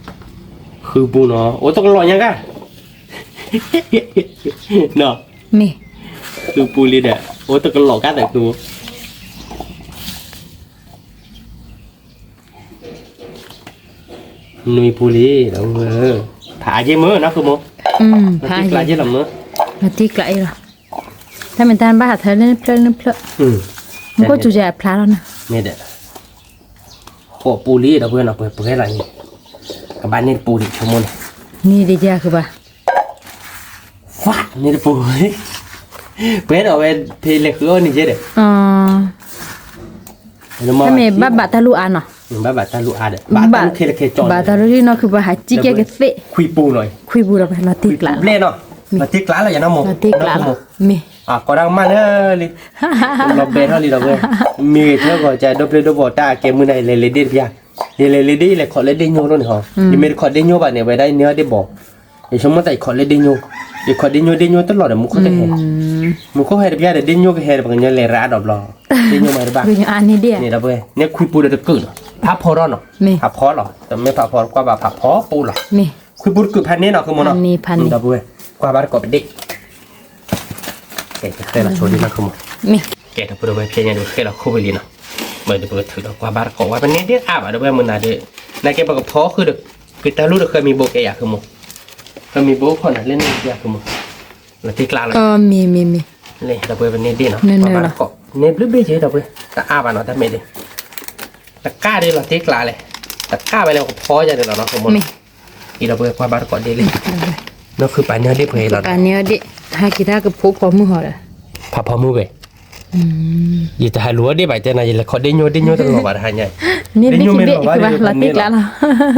คือปูเนาะโอ้ต้องรอยังกันเนาะ มี คือปูลีเด้อโอ้ต้องรอกันแต่คือนุยปูลีแล้วผ่าเยมือนะคือโม พา ที่ปลาเยลำมือ มาตีไกลเหรอถ้าเป็นตานบ้าเธอเล่นเพลมันก็จุใจพลาแล้วนะ นี่เด้อโอ้ปูลีเราเพื่อนเราเปิดให้อะไรนี่กับบ้านนี่ปูดิชั่วโมง นี่ดีจ้าคือป่ะ ฟ้านี่ปูเพื่อนเอาไปเพลเล็กคือนี่เจ๊เด้อ อ๋อถ้ามีบ้าตาลูอันเนาะ บ้าตาลูอาเด้อบ้าเคลเคจอน บ้าตาลูนี่เนาะคือบ้าหาจิกเกตเฟะ คุยปูหน่อย คุยบูเราไปมาตีกลา เล่เนาะมาตีกลาแล้วอย่าน้ำม มาตีกลามี ก็ดังมากเลยเราเบนเท่านี้เราเว้ยมีเท่าก็จะดบเลยดบตาเกมมือในเลเดนพี่อะเลเดนเลยขอเลเดนโยนู่นเหรอยังไม่ขอเดนโยแบบเนี่ยไปได้เนื้อได้บอกไอ้ชมมันแต่ขอเลเดนโยไอ้ขอเดนโยตลอดเลยมุขเขาได้เห็นมุขเขาให้ได้พี่อะเดนโยก็ให้บางอย่างเลยร้านดอกรอเดนโยมาได้บ้าง คืออันนี้เดีย นี่เราเว้ยเนี่ยคุยปูเดือดกึ่งพับพอรอเนาะพับพอหรอแต่ไม่พับพอกว่าแบบพับพอปูหรอ มี คุยปูกึ่งพันนี้เนาะคือมันเนาะเราเว้ยกว่าบ้านก็เป็นเด็กแกจะเคยมาโชว์ดีมากคือมัน มี แกถ้าพูดไปเพียงอย่างเดียวแค่เราคู่ไปเลยเนาะเมื่อเดือดถือเรากว่าบาร์กว่าเป็นเนี่ยเด็กอาบอ่ะเดี๋ยวมันน่าเด็กนายแกบอกกับพ่อคือเด็กคือตาลูกเคยมีโบแกอยากคือมึงเคยมีโบคนน่ะเล่นอยากคือมึงแล้วที่กลางเลย มี เลยเราไปเป็นเนี่ยดีเนาะกว่าบาร์กเนี่ยบลิ้บเฉยเราไปแต่อาบอ่ะเนาะแต่ไม่ได้แต่กล้าดีเราที่กลางเลยแต่กล้าไปแล้วกับพ่อจะเดี๋ยวเราเนาะคือมึง อีเราเปิดความบาดก่อนเดเลยนั่นคือปลาเนื้อได้เผยแล้ว ปลาเนี้ยดิหากีตาร์กับพอมือหอเลย พาพอมือไปยี่จะหาลัวได้ใบเจนายละเขาได้โยตลอดบาดหายใหญ่ นี่ดิคิดคือว่าลาติกแล้วล่ะ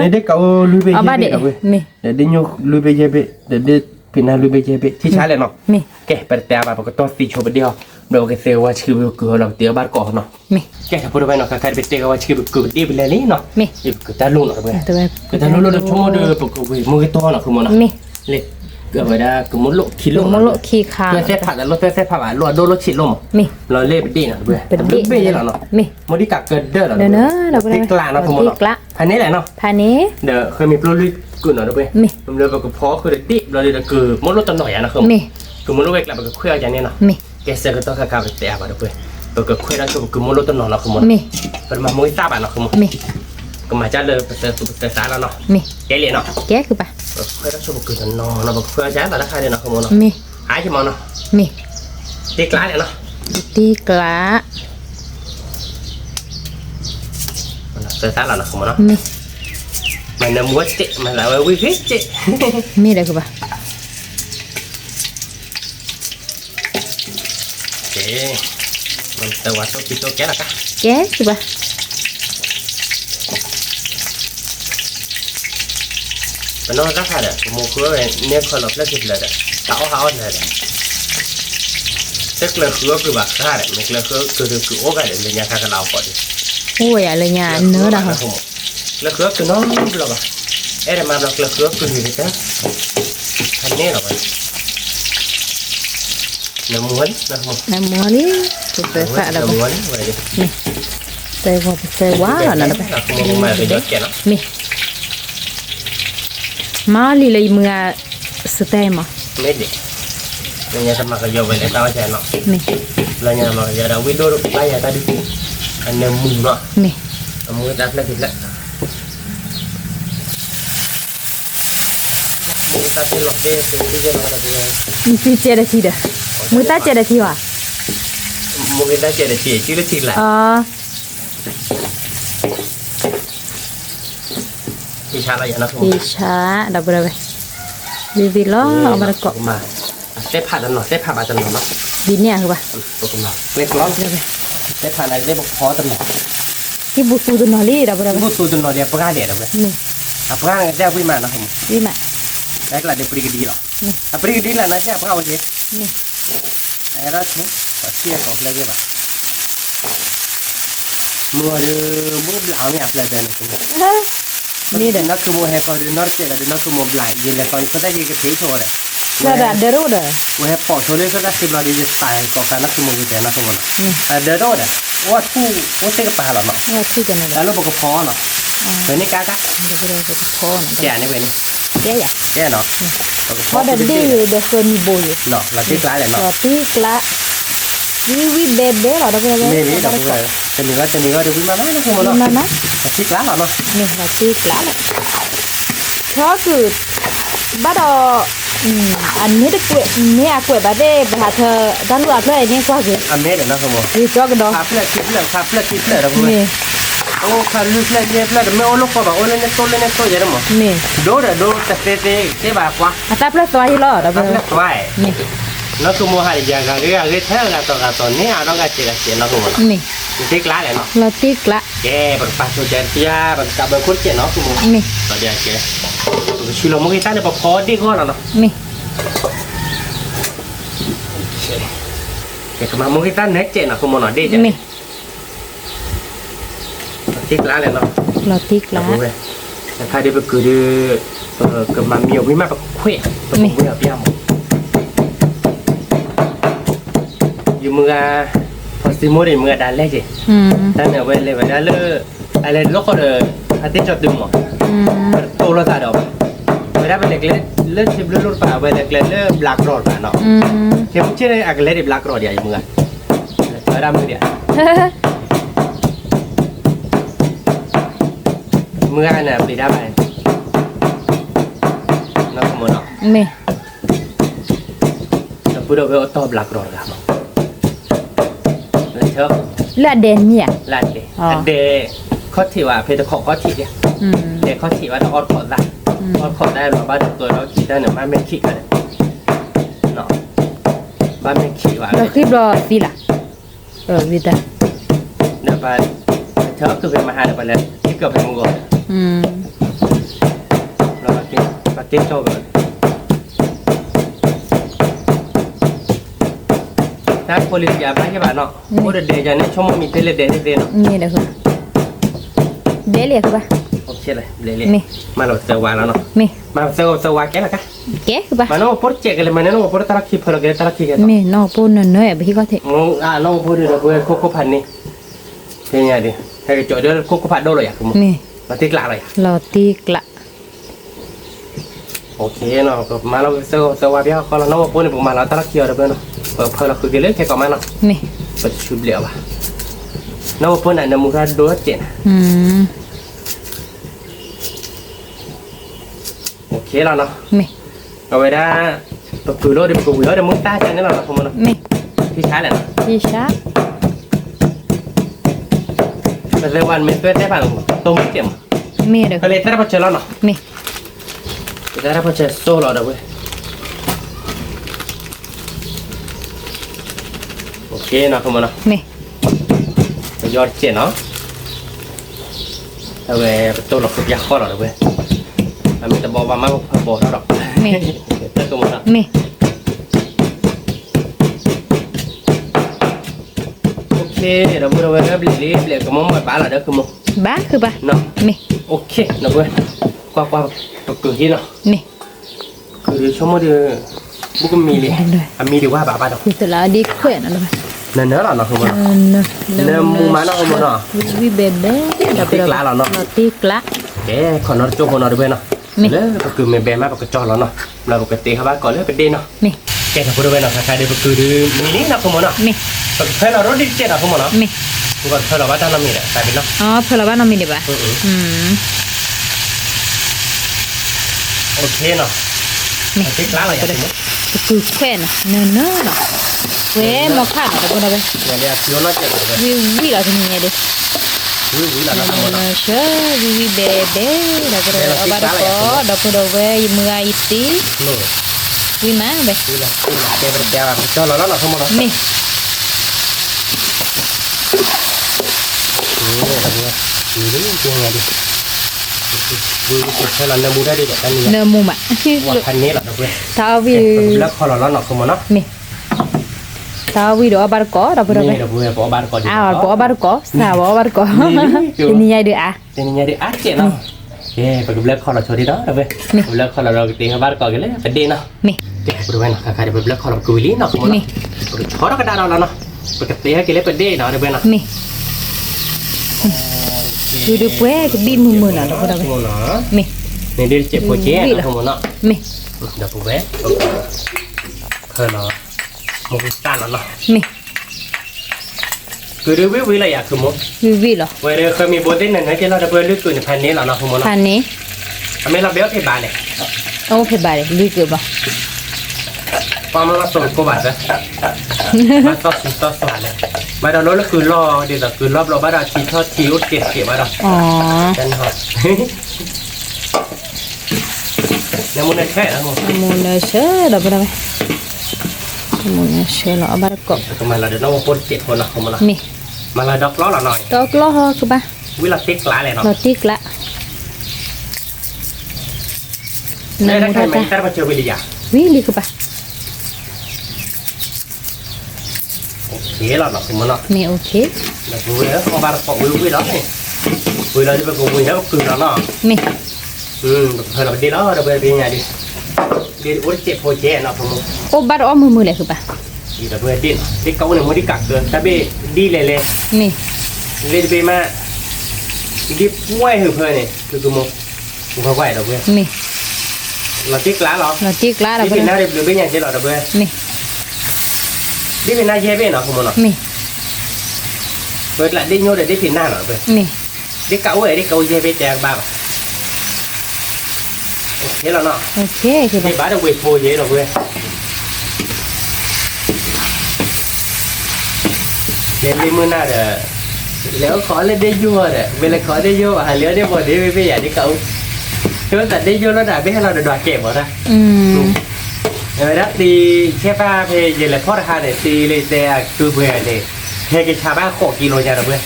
นี่เด็กเขาลุยไป เอา เย บ้า อะ เด็ก เว้ย นี่ เดี๋ยวได้โยลุยไปเยอะเดี๋ยวได้พินาลุยไปเยอะที่ช้าเลยเนาะ นี่ แกไปแต่บาปก็ต้องตีโชว์ไปเดียวเราก็เซลว่าชื่อเกลือเราเตี้ยบาดก่อนเนาะ นี่ แกถ้าพูดไปเนาะใครไปเตี้ยว่าชื่อเกลือดีไปเลยนี่เนาะ นี่ อีกก็ตาลุงเนาะเว้ย ตัวแบบ ก็ตาลุงเราชั่วโมงเดียวปกติมือตัวเนาะคือมันเนาะ นี่ เล็กเกิดไปได้ก็มุดโลคิดลง มโลขี้คา เพื่อเส้ผัดแล้วรถเส้ผัดอ่ะรถโดนรถฉีดลม นี่ เราเล่เป็นดีนะเว้ย เป็นดิ เบ้ยังเนาะ นี่ มดิกักเกิดเด้อเนาะ เดี๋ยวนะเราไป ติกลาเนาะคือมันเนาะพันนี้แหละเนาะ พานี้ เดี๋ยวเคยมีโปรลิกุนเนาะเว้ย นี่ มันเลยแบบพอคือติเราเลยคือมุดรถตัวหน่อยอ่ะนะคือ นี่ คือมุดรถเวกแล้วมันก็คุยอย่างนี้เนาะ นี่ แกเสียก็ต้องข้าวไปแต่บาดเว้ยก็คุยแล้วคือมุดรถตัวหน่อยเนาะคือมัน นี่ เป็นมามุ้ยซาบอ่ะเนาะคือมัน นี่ ก็มาจ้าเลยไปเจอสุดเจอสาแล้วเนาะ นี่ แกเรียนเนาะ แกคือปะ คุยแล้วชั่วโมงคือจะนอนเราบอกคุยจ้าแต่ละใครเนี่ยเนาะคือมันเนาะ นี่ หายใช่มั้งเนาะ นี่ ติกลาเนี่ยเนาะ ตีกละ เจอสาแล้วเนาะคือมันเนาะ นี่ มันนำวัดเจมันแล้ววิฟิเจ มีอะไรคือปะ เจมันแต่ว่าตัวคิดตัวแกละกัน แกคือปะ มันนอนรักษาเด้อมูคือเนี่ยคนเราเลิกคิดเลยเด้อเต่าเขาเลยเด้อเซ็กเลยคือแบบฆ่าเด้อมันเลยคือโอ้กันเด้อเนี่ยข้ากันเราก่อน โอ้ยอะไรเงี้ยเนื้อดะค่ะ เลยคือน้องเราแบบเอ๊ะมาเราเลยคืออยู่ที่เด้ออันนี้เราไปน้ำมันน้ำมัน น้ำมันนี่ตัวเตะฝาดะ น้ำมันไว้ดิ นี่เตะว่าเตะว้าแล้วนะปะ เรามาไปยอดแกเนาะ นี่มาลีเลยมือสเตมอ่ะ ไม่ดิเนี่ยsama kerja balik tahu saya nak นี่ belanja sama kerja ada window bayar tadi hanya murah นี่ kamu dah lagi lah kita sih loh deh sih dia mana dia มีฟีเจอร์ทีเด้อมือตาเจอร์ทีว่ะ mungkin dah ada sih lah อ๋อ ที่ชาอะไรอย่างนั้น ดีช้าดับเบิลไปดีดีล้อเอามาเกาะ มาเส้นผ่าตันหน่อยเส้นผ่ามาตันหน่อยเนาะ ดีเนี่ยคือปะ ตัวกำลังเล็กร้อนเส้นผ่าอะไรได้บอกพอตันหน่อย ที่บุตูดนอรี่ดับเบิลไป พูดตัวตันหน่อยเดียวปลาเดียวเลย นี่ ปลาเดียววิ่งมานะผม ดีมา แรกละเดี๋ยวปลีกดีหรอ นี่ ปลีกดีละนะใช่ปลาเอาดิ นี่ ไอ้รัชนี่เชี่ยของอะไรกันมัวเดือมัวบลาวเนี่ยอะไรเด่นคุณ นี่เด้อ นักขโมยให้พอเดือนนอร์เจอร์เดือนนักขโมยบลายยินเลยตอนก็ได้ยินกับที่โชว์เลย แล้วเดอร์เด้อ ว่าให้ปอโชว์เลยก็ได้สิบลาดีจะตายก่อนการนักขโมยจะนักขโมยเดือดร้อนเลยว่าทู่ว่าเจ๊ก็ปลาหรอเนาะ ว่าที่กันเลย แล้วเราบอกพอเนาะเป็นนี่กากะ ดับเบิลไปพอนะ แก่นี่เป็น แกอย่า แก่เนาะ พอเดดีเดอเกินมีโบย เนาะเราที่กลายเลยเนาะ ต่อตีกละวิเบเบ้หรอดับเบิล นี่นี่เราเลยจะมีก็ดูวิมานะนักขโมย มา เนาะ นะ ที่กลายเนาะ นี่เราตีกละเพราะคือบ้าดออันนี้ได้กล้วยนี่อะกล้วยบ้าเด้บ้าเธอด้านหลังเลยนี่กว่าคือ อเมริกานักขโมย คือจ้ากันดอ คาเฟ่คิดเลยคาเฟ่คิดเลยเราพูด นี่ โอ้คาลูเฟ่เฟ่เฟ่ไม่โอ้ลูกก็บอกโอ้เล่นโตเยอะมั้ง นี่ ดูแต่เตะเท่แบบว่า อาตาเปล่าตัวที่รอดับเบิ คา ล เฟ่สวย นี่ นักขโมยหายากกันก็เท่ากันนี่เอาต้องการเจอนักขโมย นี่ ที่กลายเลยเนาะ เราตีกละ แกแบบปัสสุเจนที่แบบกับแบบคนเจนเนาะขโมย นี่ ตอนเดียวแกชิลล์มุกิต้าเนี่ยพอดีก่อนเนาะ นี่ แกมามุกิต้าเนี่ยเจนนะขโมยเนาะดีจ้ะ นี่ ที่กลายเลยเนาะ เราตีกละ แต่ถ้าเดี๋ยวไปคือกับมามีวิมาแบบเคว้งตัวผมเนี่ยพี่ฮะอยู่เมื่อพอสิโมได้เมื่อดันแรกสิ แต่เนี่ยเวลาดันเลยอะไรลูกก็เลยอาทิตย์จดดึงหมดโตแล้วซะเดี๋ยวเวลาเป็นเด็กเล็กเลือดชิบเลือดป่าเวลาเด็กเล็กเลือดบลักรอดป่ะเนาะเข้มชื่ออะไรอักเล็กบลักรอดอย่าอยู่เมื่อดำมือเดียวเมื่อเนี่ยปีได้ไปนักขโมยเนาะ นี่ แต่พูดเอาตอบหลักรอดครับแล้วเชอะ และเดนเนี่ย ลาดเดข้อที่ว่าเพจของข้อที่เนี่ยเดข้อที่ว่าต้องออดขอดละ พอขอได้หรอบ้านตัวเราขี่ได้หนึ่งบ้านไม่ขี่กันเนาะบ้านไม่ขี่ว่ะ เราคลิปรอสิล่ะวิตา เดี๋ยวไปเธอคือเป็นมาหาเดี๋ยวไปเลยที่เกือบเป็นมงกุฎ เราปาเต้โชว์กันถ้าโพลิสยาบ้านยี่บ้านเนาะโอ้เดี๋ยวจะเนี่ยชั่วโมงมีเทเลเดย์เนาะ นี่เด้อคือเดลี่คือปะ โอเคเลยเลยมาเราเซวาแล้วเนาะ มี มาเซวาแกละกัน แกคือปะ มาโน่โปรเจกต์เลยมาโน่โปรตระคีเพลเกตระคีกัน มีนอกปูนเนยไปที่ก็เถอะ โน่โปรเดี๋ยวเพื่อโคโค่พันนี่เป็นไงดิให้จอดเดี๋ยวโคโค่พันโดเลยอ่ะคุณ มี มาตีกลาเลย เราตีกละ โอเคเนาะมาเราเซวาพี่เขาเราโน่โปรเนี่ยผมมาเราตระคีเอาเดี๋ยวเนาะเพลเราคือกันเลยแค่ก่อนมาเนาะ มี ปัจจุบันเดียวป่ะโน่โปรน่ะนมูราโดดเจน โอเคแล้วเนาะ มี เอาไว้ได้ตัวคือรถเดี๋ยวกูเยอะเดี๋ยวมึงตาจังนี่เราทำมัน มี ที่ใช้แหละ ที่ชา แต่เรื่องวันไม่เป็นได้ผ่านตัวไม่เต็ม มีเด้อ ก็เลยแต่เราเจอแล้วเนาะ มี แต่เราเจอโซ่เราเดี๋ยวเว้ยโอเคเนาะทำมันเนาะ มี ยอดเจ๋งเนาะเอาไว้ตัวเราคือยักษ์ข้อเราเดี๋ยวเว้ยมีแต่บอกว่ามาบอกเราหรอกเติมกันหมดละ มี โอเคเราพูดเอาไว้เรื่อยๆเรื่อยๆก็มองไม่ป้าละเด้อคือมึง บ้าคือปะ เนาะ มี โอเคนะเว้ยกว่าตัวที่เนาะ มี คือชั่วโมงเดียวบุกมีเลยมีดีว่าบ้าๆเนาะ คือแต่ละดีเคลื่อนอะไร นั่นเนอะเราเนาะคือมัน เนื้อหมูมันเนาะมันเนาะ วิเบเบ้เราตีกละ เอ๊ะขอนอโจคนอด้วยเนาะเลยก็คือไม่แบมาปกจอแล้วเนาะเราปกติครับว่าก่อนเลยเป็นเดนเนาะ มี แกถ้าพูดด้วยเนาะคล้ายๆเดี๋ยวคือมีนี่นะคือมันเนาะ มี เพื่อนเรารถดิเจนะคือมันเนาะ มี กูก็เพื่อนเราว่าจะนำมีแหละใส่เป็นเนาะ อ๋อเพลว่าน้องมีเดี๋ยวปะโอเคเนาะติ๊กล้างอะไรอย่างเงี้ย คือแค่น่ะเนอะเนาะเว้ยมาผ่านแต่คนละไป อย่างเงี้ยคิวน่าจะเลย วิเราจะมีไงดิ วิละนะคือมันเนาะ เชื่อวิเบเบ้เราก็เอาบาร์ก็ดับเราเว้ยมือไอตี นู่น วิมาเบ้ วิละแกเป็นแกว่าจอแล้วเนาะคือมันเนาะ มี นี่จริงไงดิดูใช้เราเนื้อมูได้ดีกว่าอันนี้ เนื้อมุมอ่ะ ว่าพันนี้หรอเว้ย ท้าวิ แล้วคอเราแล้วหนอกคือมันเนาะ มีท้าวิเดี๋ยวบาร์ก็ดับเรา นี่ เว้ย เดี๋ยวเว้ยบอกบ้านก่อน อ้าวบอกบาร์ก็สาวบาร์ก็นี่ไงเดี๋ยวอ่ะ เป็นยังไงดิอ่ะเจ๋งเนาะเย้ไปกับเลิกคอเราโชว์ดีเนาะเว้ยเลิกคอเราตีกับบ้านก่อนกันเลยเป็นดีเนาะ มี เดี๋ยวดูไว้เนาะค่ะเดี๋ยวเลิกคอเรากุยลีเนาะคือมันเนาะขอเรากระดานเราแล้วเนาะปกติให้กินเล็กเป็นดีเนาะเดี๋ยวเว้ยเนาะ มีดูเว้ยก็บีมือน่ะเราก็ได้ คือมันเนาะ มี นี่เดี๋ยวเจ็บปวดเจ๊เนาะคือมันเนาะ มี เดี๋ยวปุ๊บเว้ยเคยเนาะมุกตาเนาะ มี คือเรื่องวิวอะไรอยากคือมุก วิเหรอ เว้ยเดี๋ยวเคยมีโบเด้นหนึ่งนะที่เราจะเปิดลึกตัวในพันนี้เราเนาะคือมันเนาะ พันนี้ ทำไมเราเบี้ยวที่บ้านเนี่ย โอ้เพบาร์ลุยเกือบอ่ะ ความมันมาส่งกูบาดเลยมาต่อสิต่อสวนเลยมาเราลดแล้วคือรอเดี๋ยวคือรอบเราบ้านเราชีทอดชีอุดเก็บมาเรา อ๋อ จันหอดเนี่ยมันแค่แล้วมั้ง มูนเชื่อเราไปได้ไหมมูนเชื่อเราบาร์ก็ ทำไมเราเดี๋ยวน้องปนเจ็บคนละของมันละ มี มาเราดอกล้อเราหน่อย ตอกล้อคือปะ วิลาติ๊กหลายเลยเนาะ เราติ๊กละ ได้ได้ใครไม่ได้มาเจอวิริยะ วิลีคือปะ โอเคเราเนาะของมันเนาะ มีโอเค แล้ววิแล้วของบ้านของวิแล้วนี่วิเราจะไปกูวิแล้วคือเราเนาะ มี เฮ้ยเราดีแล้วเราไปเป็นไงดิดีอุดเจ็บโพเจเนาะผม โอ้บาร์อ้อมือเลยคือปะ ดีเราไปดิ้นที่เขาเนี่ยมันดีกักเกินแต่เบดีเลยเลย มี เลยเบมาดีป่วยหือเพื่อนนี่คือกูมึงเขาไหวเราเว้ย มี เราติ๊กล้าเหรอ เราติ๊กละเรา ที่ ไป เป็นหน้าเด็กหรือเป็นยังเช่เราเว้ย มี ที่เป็นหน้าเย่เบ้เนาะคุณมึงเนาะ มี เปิดละดิ้งโย่เด็กที่เป็นหน้าเนาะเว้ย มี เด็กเก่าเว้ยเด็กเก่าเย่เบ้แดงบ้าโอเคแล้วเนาะ โอเคคือ ที่ ปะ บ้านเราเว้ยโพเย่เราเว้ยเล่นลิมือหน้าเด้อแล้วขอเล่นได้ยั่วเด้อเวลาขอได้ยั่วหาเลี้ยวได้บ่ได้ไม่อยากได้เก่า Chứ tại đi vô nó đã biết là đòi kẹp vào ta. Rồi đó thì xe pha về giờ là thoát ra để thì lên xe cứ về để hay cái chà ba khổ kilo nhà rồi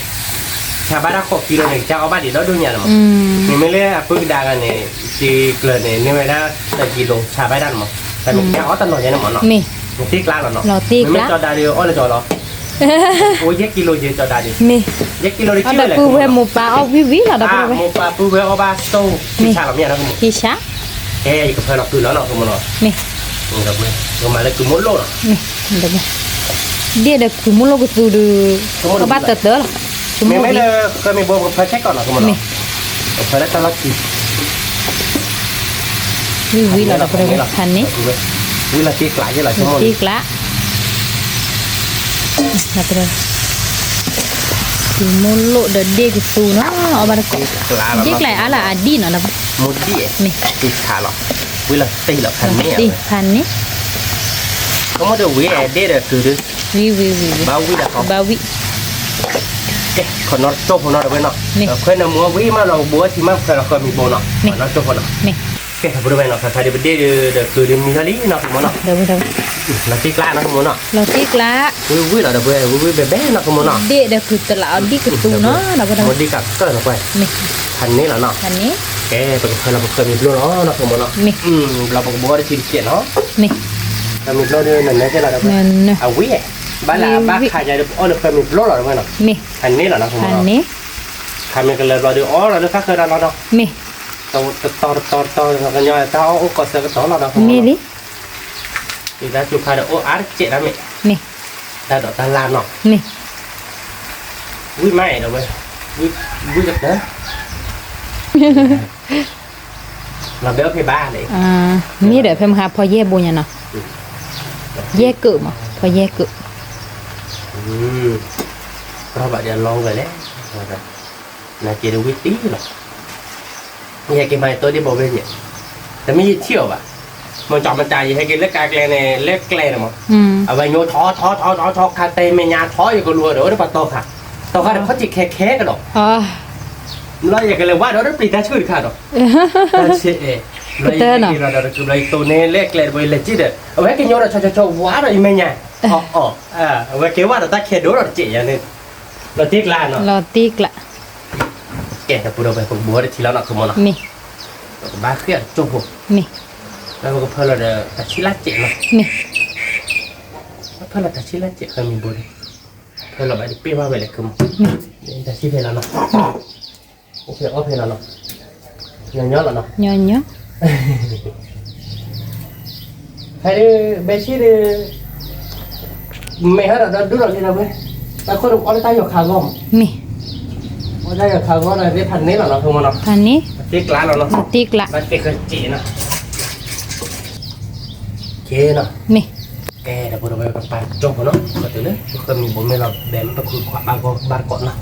chà ba đã khổ kilo này chà ba thì đó đôi nhà rồi mình mới lấy phương đa cái này thì lần này nếu mà đã tại kilo chà ba đan mà tại mình chà ó tân rồi nhà nó mà nó mình tiếc lá rồi nó mình mới cho đa đi ôi là cho nó ôi giết kilo gì cho đa đi giết kilo đi chứ lại phu về một ba ao ví là đó một ba phu về ao ba sâu thì chà làm nhà nó không thì sáng cái phải là từ nó không mà nó được rồi mà lại cứ mỗi lô rồi được rồi dia được cứ mỗi lô cứ từ từ có bắt tật đó là mình mới là cái mình buông phải check còn là không mà phải là tao lót ví là được rồi thành ấy ví là tiếc lại chứ là không tiếc lá là rồi cứ mỗi lô đợt dia cứ từ nó ở bắt được tiếc lại á là đi nó là một đi thì khá lắm ví là tây là thành ấy không có được ví là đây là từ từ ví bao ví là không bao ví cái còn nó chốt nó được bên nó khuyên là mua ví mà nó búa thì mà phải là khuyên mình bố nó nó chốt nó cái thằng bố bên nó phải được đây được từ đi mình lý nó không nó được là tiếc lá nó không muốn nó là tiếc lá ví là được ví bé bé nó không muốn nó để được từ từ là đi từ từ nó là cái đó đi cả cơ nó quay thành này là nó thành ấy cái phải là một phần mình luôn nó không muốn nó là một búa để chỉ kiện nó là mình lo đưa mình nói cái là được à quý à bà là bác khai ra được ô được phần mình lo rồi đúng không thành này là nó không muốn nó khai mình cái lời lo được ó là nó khác hơn nó đâu to cái nhoi tao có sợ cái to là nó không muốn thì ra chụp khai được ô á chết đó mẹ ta đổ ta làm nó quý mày đâu vậy quý được đấy làm béo phải ba đấy mi để phim hà phò dê bùi nhà nào dê cự mà phò dê cự rồi bạn đi long rồi đấy là chỉ được quý tí rồi như cái mày tôi đi bộ bên nhỉแต่ไม่เที่ยวอ่ะมันจอดมันใจให้กินเล็กกาแกเนี่ยเล็กแกลนะมั้งเอาไปโยท้อคาเตเมียท้ออยู่ก็รัวเดี๋ยวได้ปะโตค่ะโตค่ะเขาจิแค่กันหรอกเราอยากกันเลยว่าเราได้ปลีตาชื่อค่ะหรอกเช่เราอยากกินเราคือเราตัวนี้เล็กแกลไปเลยจีเด้อเอาไว้กินโยเราชอว้าเราอีเมียเอาไว้เกี่ยวว่าเราตาแค่ดูเราจีอย่างนี้เราติ๊กลาเนาะเราติ๊กละแกแต่ปูเราไปฝึกบัวได้ทีแล้วเนาะคือมันเนาะบ้าเครียดจุกหัวแล้วก็เพื่อเราจะตัดชิ้นละเจ็ดเนาะเพื่อเราตัดชิ้นละเจ็ดเคยมีบัวดิเพื่อเราไปดิปี้ว่าไปเลยคือตัดชิ้นเพลแล้วเนาะโอเคเพลแล้วเนาะเยอะแล้วเนาะเยอะให้เบชี่ดิไม่ให้เราดูเราที่เราไปแต่คนเอาไปตายอยู่ข้างงอมว่าได้กับข้างงอมอะไรได้พันนี้หรอเนาะคือมันเนาะพันนี้ติ๊กล้านเราเนาะติ๊กละมันเป็นคนจีนเนาะเคเนาะแกแต่พอเราไปกับปลาจงเนาะก็ตัวนี้ก็มีบุญไม่เราแบมไปคุยขวาบางก่อนเนาะ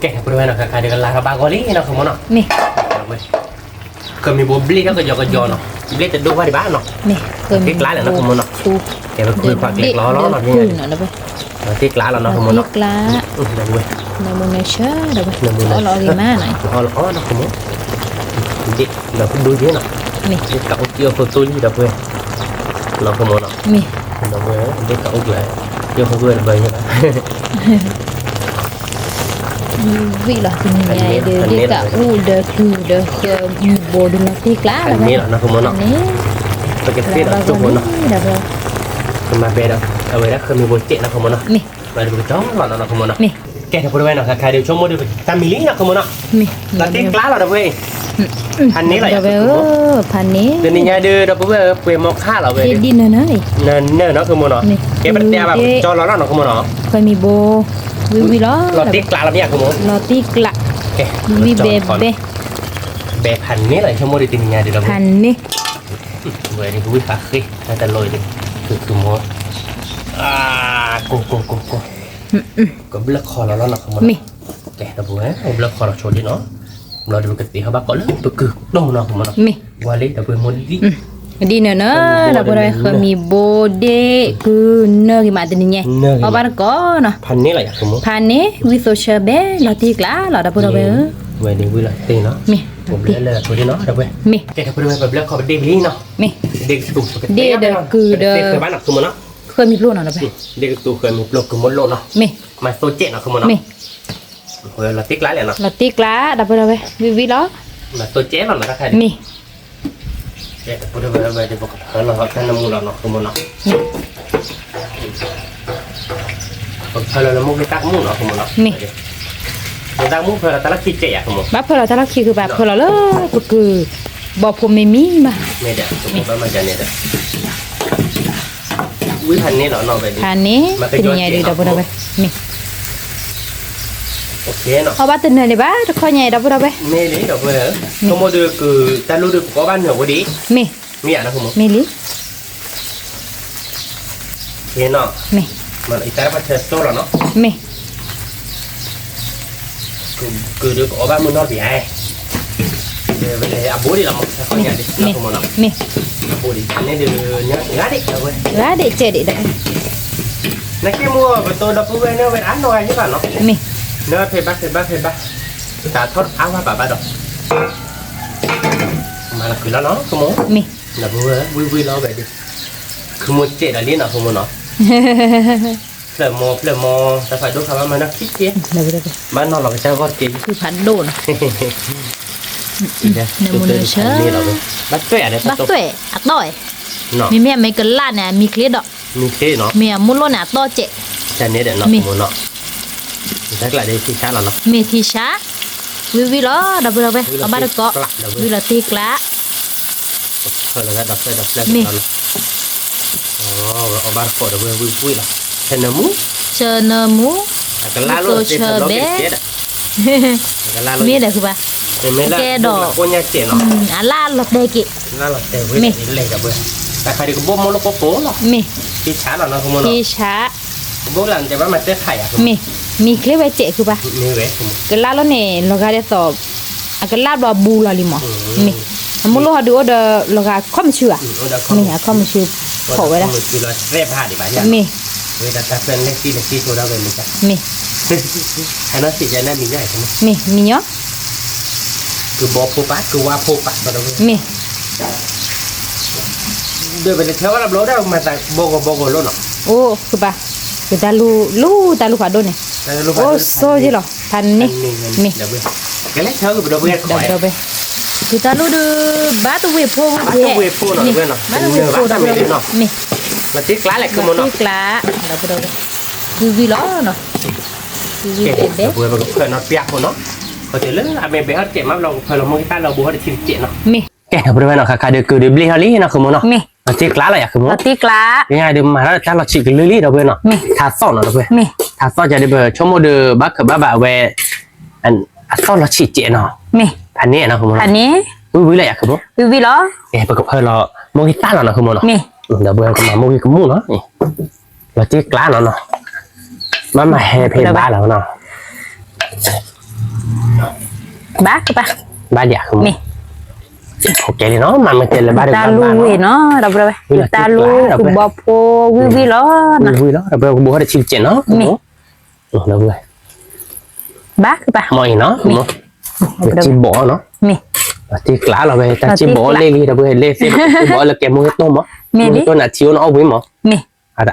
แกแต่พอเราไปเนาะใครเดี๋ยวกันลากับบางกอลี่เนาะคือมันเนาะก็มีบุญบลีก็ยอเนาะบลีแต่ดูว่าดีบ้านเนาะติ๊กล้านเลยเนาะคือมันเนาะแกไปคุยขวาเด็กล้อเนาะนี่ติ๊กล้านเราเนาะคือมันเนาะติ๊กล้านเดี๋ยวเว้ยน้ำมันเชื่อเดี๋ยวรอกี่มาหน่อยเนาะคือมันดิเราดูเยอะเนาะดิเก่าเกี่ยวกับตัวนี้เดี๋ยวเว้ยเราคือมันเนาะเราเว้ยดิเก่าเกี่ยวเกี่ยวกับเว้ยเลยเนี่ยvị là hình này để đi cả để thử để bồ đừng là tiếc lá là này nó không muốn nó cái tiếc là chụp nó mà về đó ở đây khôngมีบนเจ็ดnó không muốn nó và được chó nó không muốn nó cái thằng này nó khai đều cho mua được 3 ml nó không muốn nó là tiếc lá là được vậyพันนี้แหละพันนี้เดี๋ยวนี้เดือดเราไปมองค่าเราไปดินเนยเนยเนาะคือโมโนแกเป็นแต่แบบจอเราเนาะคือโมโนเคยมีโบวิล้อเราติ๊กละเราไม่อยากคือโมเราติ๊กละวิเบพันนี้แหละชั่วโมงเดียวตีนี้เดือดเราพันนี้เว้ยนี่คือวิปากคือแต่ลอยดิคือโมกูเบลคอเราแล้วเนาะคือโมโนแกแต่บัวเบลคอเราโชว์ดิเนาะเราดูกติเขาบ้าก่อนเลยตัวคือโดนเราของมันวาลีแต่เป็นโมดิดีเนอะเราบอกเลยเคยมีโบเดคือเนื้อกี่มาตัวนี้ไงเอาบ้านก่อนเนาะพันนี้อะไรอย่างสมมติพันนี้วิโซเชเบเราตีกล้าเราดับเบิลเบอร์เว้ยดีวิละตีเนาะ ผมเล่นตัวนี้เนาะเดี๋ยวไป mi แกทำไปด้วยแบบเรื่องขอเป็นเด็กนี้เนาะ mi เด็กตู่ Dia dah ke dah. เด็กเคยบ้านหนักคือมันเนาะ khơi mi luôn nào đây เด็กตู่เคยมีปลอกคือมันโลเนาะ mi มาโซเจเนาะคือมันเนาะ mi เฮ้ยเราติ๊กไล่เลยเนาะ là tiếc lá đập vào đây vi đó มาโซเจมันมาได้ใคร mi แกทำไปด้วยแบบเดี๋ยวบอกเราท่านน้ำมูลเนาะคือมันเนาะ mi พอเรามุกไปตักมูเนาะคือมันเนาะเราตักมูเพื่อเราตะลักขี้เจ๊อะคือมัน bác phơi là ta lắc khi cứ bà phơi là lơ cứ bỏ phô mì mì mà ไม่เด็ดสมมติว่ามันจะเนี่ยเด็ดวิพันนี้เนาะเนาะไปดิ hà ní tình nhà đi đập vào đây mi โอเคเนาะ họ bắt tình này này bác khơi nhà đập vào đây ไม่เลยเดี๋ยวไปเลยสมมติคือจะรู้ดึกก็บ้านเหนือวันดี mi มีอะไรนะคุณหมอ mi lý เห็นเนาะ mi มันอีกแต่ละประเทศโตแล้วเนาะ mi คือดึกก็บ้านมึงนอนที่ไหนเดี๋ยวไปเลยอาบูดีละมั้งเขาเนี่ยดินะ mi คุณหมอเนาะ mi อาบูดีอันนี้เดี๋ยวเนี่ยง่ายดิเอาไว้ lá để chơi để đây นักเก็ตมัวประตูดับเบิลเวเนี่ยเป็นอันน้อยใช่ป่ะเนาะ mi เนื้อเพย์บัคแต่ทอดอ้าวว่าป่ะดอกมาละคือแล้วเนาะคุณหมอ mi ดับเบิลวิวเราแบบดิคือมันเจ็ดอะไรเนาะคุณหมอเนาะเปลือกโมแต่ฝ่ายดูคำว่ามันนักคิดเจี๊ย đập vào đây บ้านนอนเราก็จะวอดกิน cứ phản đồn นี่เราเลยบัดเตะเนี่ย bác tuệ à tỏi เนาะ mi mẹ mấy cái lát này mi kia đó มีเท่เนาะ mi muốn luôn à to trẻ แต่เนี้ยเดี๋ยวเนาะหมูเนาะสักหลายได้ที่ช้าแล้วเนาะ mi thì xá vi đó đập vào đây ở ba được có vi là tiếc lá เพิ่นแล้วดับเนาะอ๋อเอาบ้านโคตรวิวละเห็นหมู chờ nơ mú ก็ลาโลเจ็ดเราเจ็ดก็ลาโล mi đâyคือba ไม่ละคนยาเจ็ดเนาะ à la lọt đây kì ลาโลเจ็ดเว้ยเลยกับเว้ยแต่ใครดีก็บ่มโลโปโปเนาะ mi ที่ช้าแล้วเนาะคุณหมอเนาะ thì xá บ่หลังแต่ว่ามันจะไข่อ่ะ mi clip với chịคือba มีเว้ย cái lá nó này nó ra đây sọ à cái lá đó bù là lì mỏ mi muốn lo được đó là gà không chừa mi à không chừa khổ vậy đó คือเราเรียบผ่านดีป่ะเนี่ย mi เวลาตัดเป็นเล็กที่ตัวเราเป็นเลยจ้ะ mi ให้น้องสิจะได้มีได้ใช่ไหม mi nhớ คือบอกโพปัสคือว่าโพปัสมาดู mi เดี๋ยวไปเลยเท่าว่าเรารู้ได้มาแต่บอกรู้เนาะ ôคือba người ta lu phải đôi này รู้ ô so gì rồi thành nè mi เดี๋ยวไปcáiเล็กเท่ากับเราเวียนขอย đập đây người ta lu được bá tu về phô bá tu về phô rồi quên rồi. bá tu về phô Bá tu về phô rồi. mi มาติ๊กล้าแหละคือมันเนาะ tiếc lá đập vào đây vì đó nó vì เก็บ đẹp เพื่อนมันเพื่อนนอนเปียกคนเนาะพอเจอเรื่องอะไรไปเขาเจ็บมากเราเพื่อนเราไม่กล้าเราบัวได้ชิมเจ็บเนาะ mi แกบริเวณเนาะค่ะเดี๋ยวคือเดี๋ยวบลิฮารี่เนาะคือมันเนาะ mi มาติ๊กล้าอะไรอย่างคือมัน là tiếc lá ง่ายเดี๋ยวมาแล้วจ้าเราฉีกลิลี่เราเพื่อนเนาะทาซ่อนเนาะเพื่อน mi ทาซ่อนจะได้เบอร์ชั่วโมงเดือบักกับบ้าเวอันซ่อนเราฉีกเจ็บเนาะ mi พันนี้เนาะคือมัน thành nè วิเลยอย่างคือมัน vì đó เอ๊ะประกอบเพื่อนเราโมกิต้าเนาะคือมันเนาะ mi เดี๋ยวเบอร์ก็มาโมกิกมูเนาะเราติ๊กล้าเนาะมันมาแฮเพย์บ้าแล้วเนาะ bác các bạn บ้าเดียคือมัน mi โอเคเลยเนาะมันเจอเลยบ้าเดีย ta lu về nó đập vào đây ta lu cứ bỏ phô vì đó nè วิแล้วเราเบอร์บัวได้ชิมเจ็บเนาะเราเบอร์ bác các bạn มอยเนาะจิบบ่อเนาะ mi ที่กล้าเราไปแต่จิบบ่อเล่เราไปเล่ซิจิบบ่อเราแกมือต้มมั้งตัวน่ะชิวเนาะเอาไว้มั้ง mi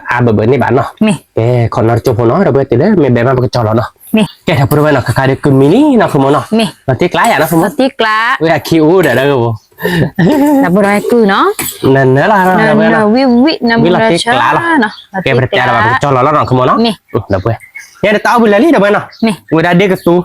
อาเบอร์นี่บ้านเนาะ mi แกคนนอนจบเนาะเราไปติดเลยไม่แบบมันก็จอดเนาะ mi แกถ้าพูดไว้เนาะคล้ายๆคือมินิเนาะคือมั้งเนาะ mi ที่กล้าอย่างนะคือมั้ง là tiếc lá เวลาคิวเดี๋ยวเราก็ đập vào đây cứ nó นั่นเนอะล่ะ là vi nằm là là tiếc chớ lá nó là แก tiếc ไปแต่เรา lá จอดเราแล้วเนาะคือมั้งเนาะ mi เดี๋ยวไปเนี่ยเดี๋ยวต่อไปเลยเดี๋ยวไปเนาะ mi เวลาเด็กก็สู้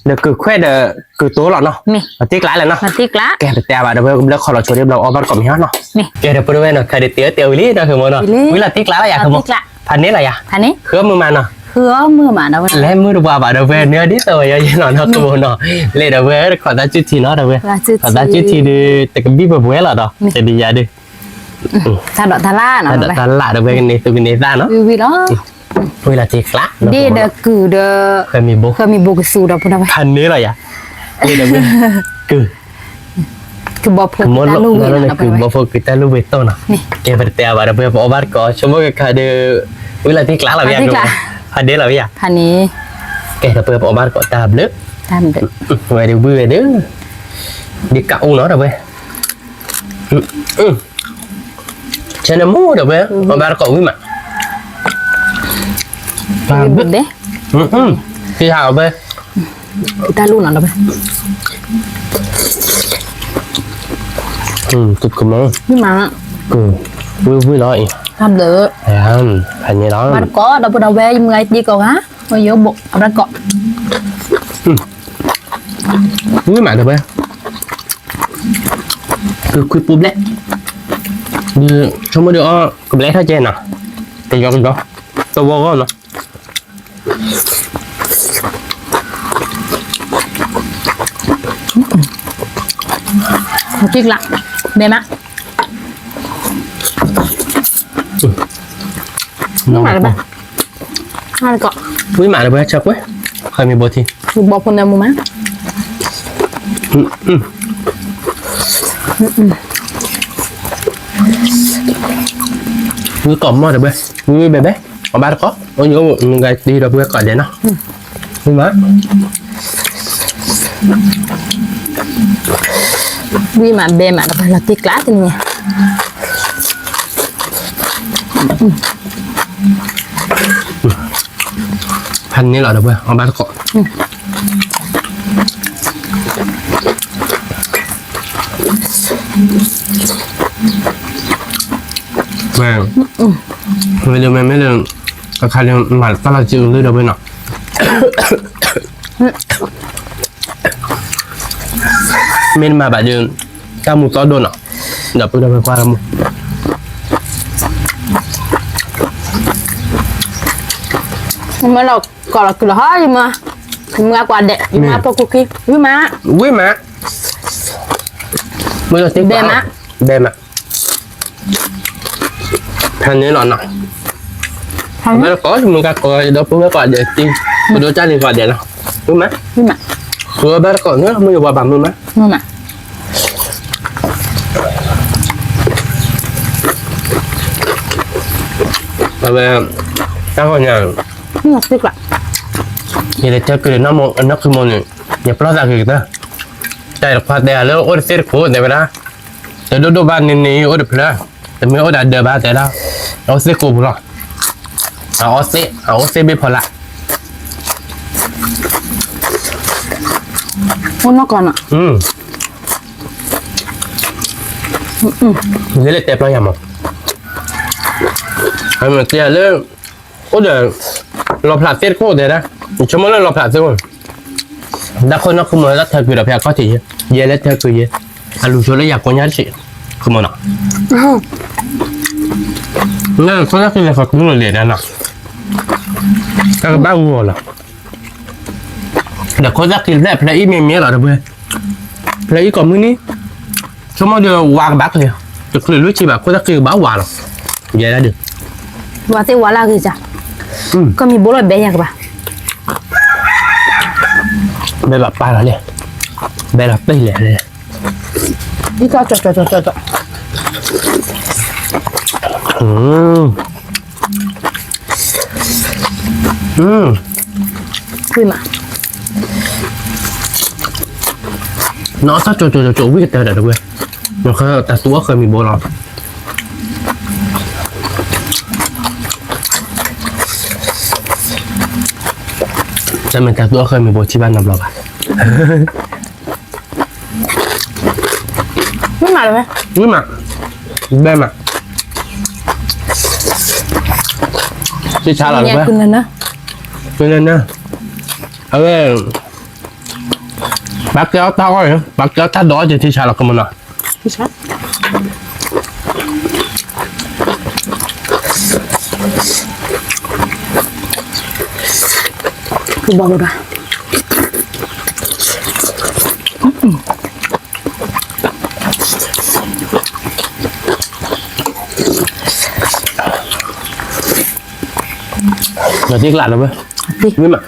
เดี๋ยวคือแค่เดี๋ยวคือตัวเราเนาะ mi ที่กล้าเลยเนาะ là tiếc lá แกไปแต่ว่าเดี๋ยวเราขอเราช่วยเราเอาบ้านก่อนเนาะ mi แกเดี๋ยวพูดไว้เนาะใครเตี๋ยวลี่เนาะคือมั้งเนาะเวลาติ๊กล้าอะไรอย่างคือมั้ง tiếc lá พันนี้อะไรอ่ะ thành nè เครื่องมือมันเนาะ hứa mưa mà đâu และมือดูว่าเดี๋ยวเว้ยเนื้อดิตัวยังยังเนาะคือมันเนาะเลยเดี๋ยวเว้ยขอตาจุดทีเนาะเดี๋ยวเว้ย là chưa ขอตาจุดทีดูแต่ก็บีบแบบเว้ยหรอเนาะจะดีอ่ะดิ ta đoạn ta la nó แต่ละเดี๋ยวเว้ยกันนี่ตัวกันนี่ได้เนาะ vì đó เวลาติ๊กล้า đi được cử được เคยมีบุ๊ก เคยมีบุกสูดเอาไปได้ไหม พันนี้เลยอ่ะเลยเดี๋ยวเว้ยคือ คือบอกพวก มด ตา ลู ลู ก ก นั่น เอา เลย ไป คือ ไว้ บ่ฟกิตาลูกเวโต้เนาะแกไปแต่ว่าเดี๋ยวเว้ยพอบ้านก็ชั่วโมงก็คือเดี๋ยวเวลาติ๊กล้าเราอย่างดูพันนี้เราอย่าง พันนี้ แกเดี๋ยวเว้ยพอบ้านก็ตาบลึก ตามเด็ก เว้ยเดี๋ยวเบื่อเด้อ đi cạo nó rồi về trên nó mua được về mà ba cậu với mà Cái bột đấy khi hào về ta luôn nó về cực cực nó nhưng mà vui vui nói làm được thành như đó mà có đâu đâu về nhưng ngày đi cầu há rồi vô bột ông đã cọ vui mà được về cứ búp lét như trong mới được búp lét hết trên nào cái đó tôi vô con nó một chiếc lặng đẹp á nó mà ba hai cọ vui mà được về chắc quá hơiมีbột thì bột con nào mua má vui cọm mà được về vui bé bé ở ba có những người đi được về cọ để nó vui má vì mà bề mà nó phải là tiết lá thế nè hành như là được về ở ba cọ vâng bây giờ mình mới được cái khai lượng mà ta là chịu lưu được bên nào mình mà bạn đường ta một to đồn nào đập tôi đập qua là một nhưng mà nó còn là cứ hết nhưng mà quả đẹp nhưng mà cookie với má quý mà bây giờ tiếng bè mà thành như là nào bây giờ có thì mình có đâu cũng có để tin tôi đối trái thì gọi để nào quý mà rồi bây giờ còn nữa mới vào bằng luôn má nhưng mà về ta gọi nhà nó tiếc lắm thì để cho cái nó cứ một nhà pro ra cái đó chạy được qua đây là ở xe cũ này vậy đó từ đó ban này ở được rồi từ mới ở đã được ba thế đó ở xe cũ rồi ở xe bị phá lại nó còn ạ thế là đẹp lắm nhỉ mà anh mà tiền lên ở đây lọp lại xe cũ đấy đó chúng nó lọp lại rồi đã không nó không mới rất thật việc là có thể về lấy theo cái gì anh lùi xuống lấy giặc của nhát chị không mà nào nên có rất là phải cũng là liền nào các bác ngồi là đã có rất là đẹp là ít miếng miếng là được về là ít còn mới ní chúng nó đưa qua bác rồi được lưỡi chi bảo có rất là báo quả rồi vậy là được và thế quả là gì chả có mình bố là bé nhà các bạn bé là ba là liền bé là tây lẻ liền đi cho vui mà nó sao chỗ biết cái được quên nó không ta túa khơi mình bố lọt cho mình ta túa khơi mình bố chi ban nằm lọt à nhưng mà rồi nhưng mà đây mà chị trả lời nhà cưng lên đó cho nên nha ở đây bác kéo tao rồi bác kéo tao đó thì trả lời không nào sao bỏ vào đó là tiếc lạ rồi với mà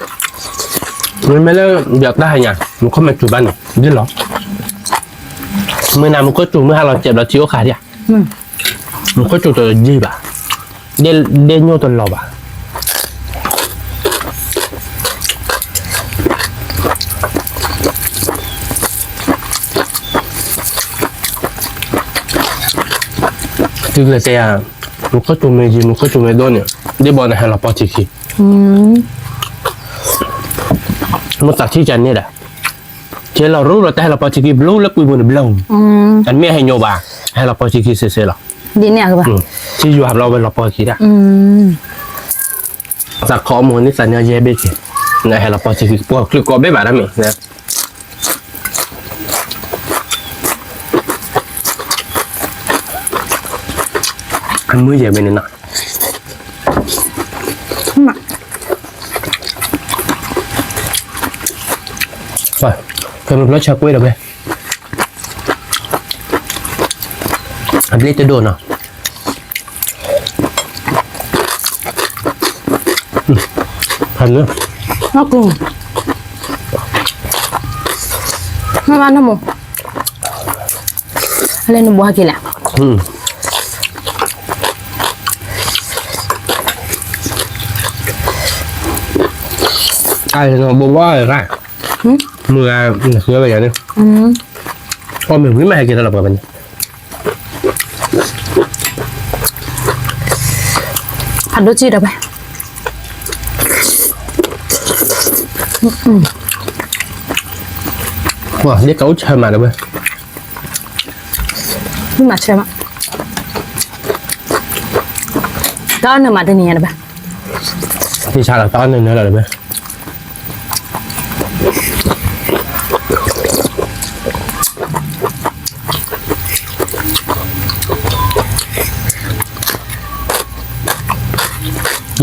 với mấy đứa giật ra hay nhỉ một không mệt chủ ban này biết lắm mới nào một có chủ mới hai là chẹp là chiếu khá đi à một có chủ là gì bà đen nhau tuần lò bà คือเสียมันก็ตัวเมจิมันก็ตัวเมดอนเนี่ยได้บอกนะฮะเราปอติกีมันตัดที่จันนี่แหละเจ้าเรารู้เราแต่เราปอติกีบลูแล้วปุยบุญบลูอันไม่ให้โยบาให้เราปอติกีเสียหรอดีเนี่ยคือป่ะที่อยู่หับเราเป็นเราปอติกีได้จากข้อมูลนี่สัญญาเยเบกินะให้เราปอติกีพวกคลิกก็ไม่บาดมั้ยนะอันมือเยอะไปนิดหน่อยไปเคยมันรสชากุ้ยหรือไม่อันนี้จะโดนเนาะพันเนื้อน่ากินไม่มันทำหมดอะไรหนูบัวกินแหละไอ้เราบอกว่าอะไรมือเสือไปอย่างนี้พอมือไม่ให้กินตลอดแบบนี้ผัดรสจีดเอาไปว้าเด็กเขาเชิญมาเลยเว้ยนี่มาเชิญมาตอนหนึ่งมาที่นี่นะเว้ยที่ชาละตอนหนึ่งเนี่ยอะไรเว้ย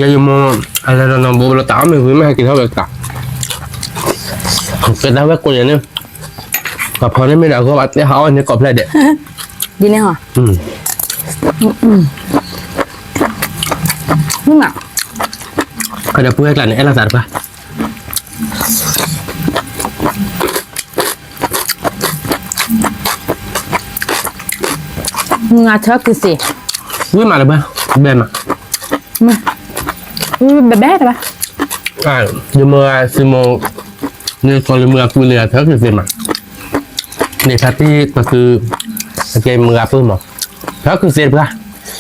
ยังมองอะไรเรานำบัวเราตามเลยไม่ให้กินเท่าไหร่ตักเป็นได้ว่ากูอย่างนี้กับพอนี่ไม่ได้ก็วัดได้เขาอันนี้กบเลยเด็ดดีเนี่ยเหรอนี่หนักก็จะพูดให้กันเนี่ยเราสารปะงาเธอคือสิวิ่งมาเลยปะเบนมาแบบแบบปะเดี๋ยวเมื่อสิโมเนี่ยตอนเมื่อกูเรียนเธอคือสิมาเนี่ยพัตตี้ก็คือเกมเมื่อฟื้นหมดเธอคือเสียปะ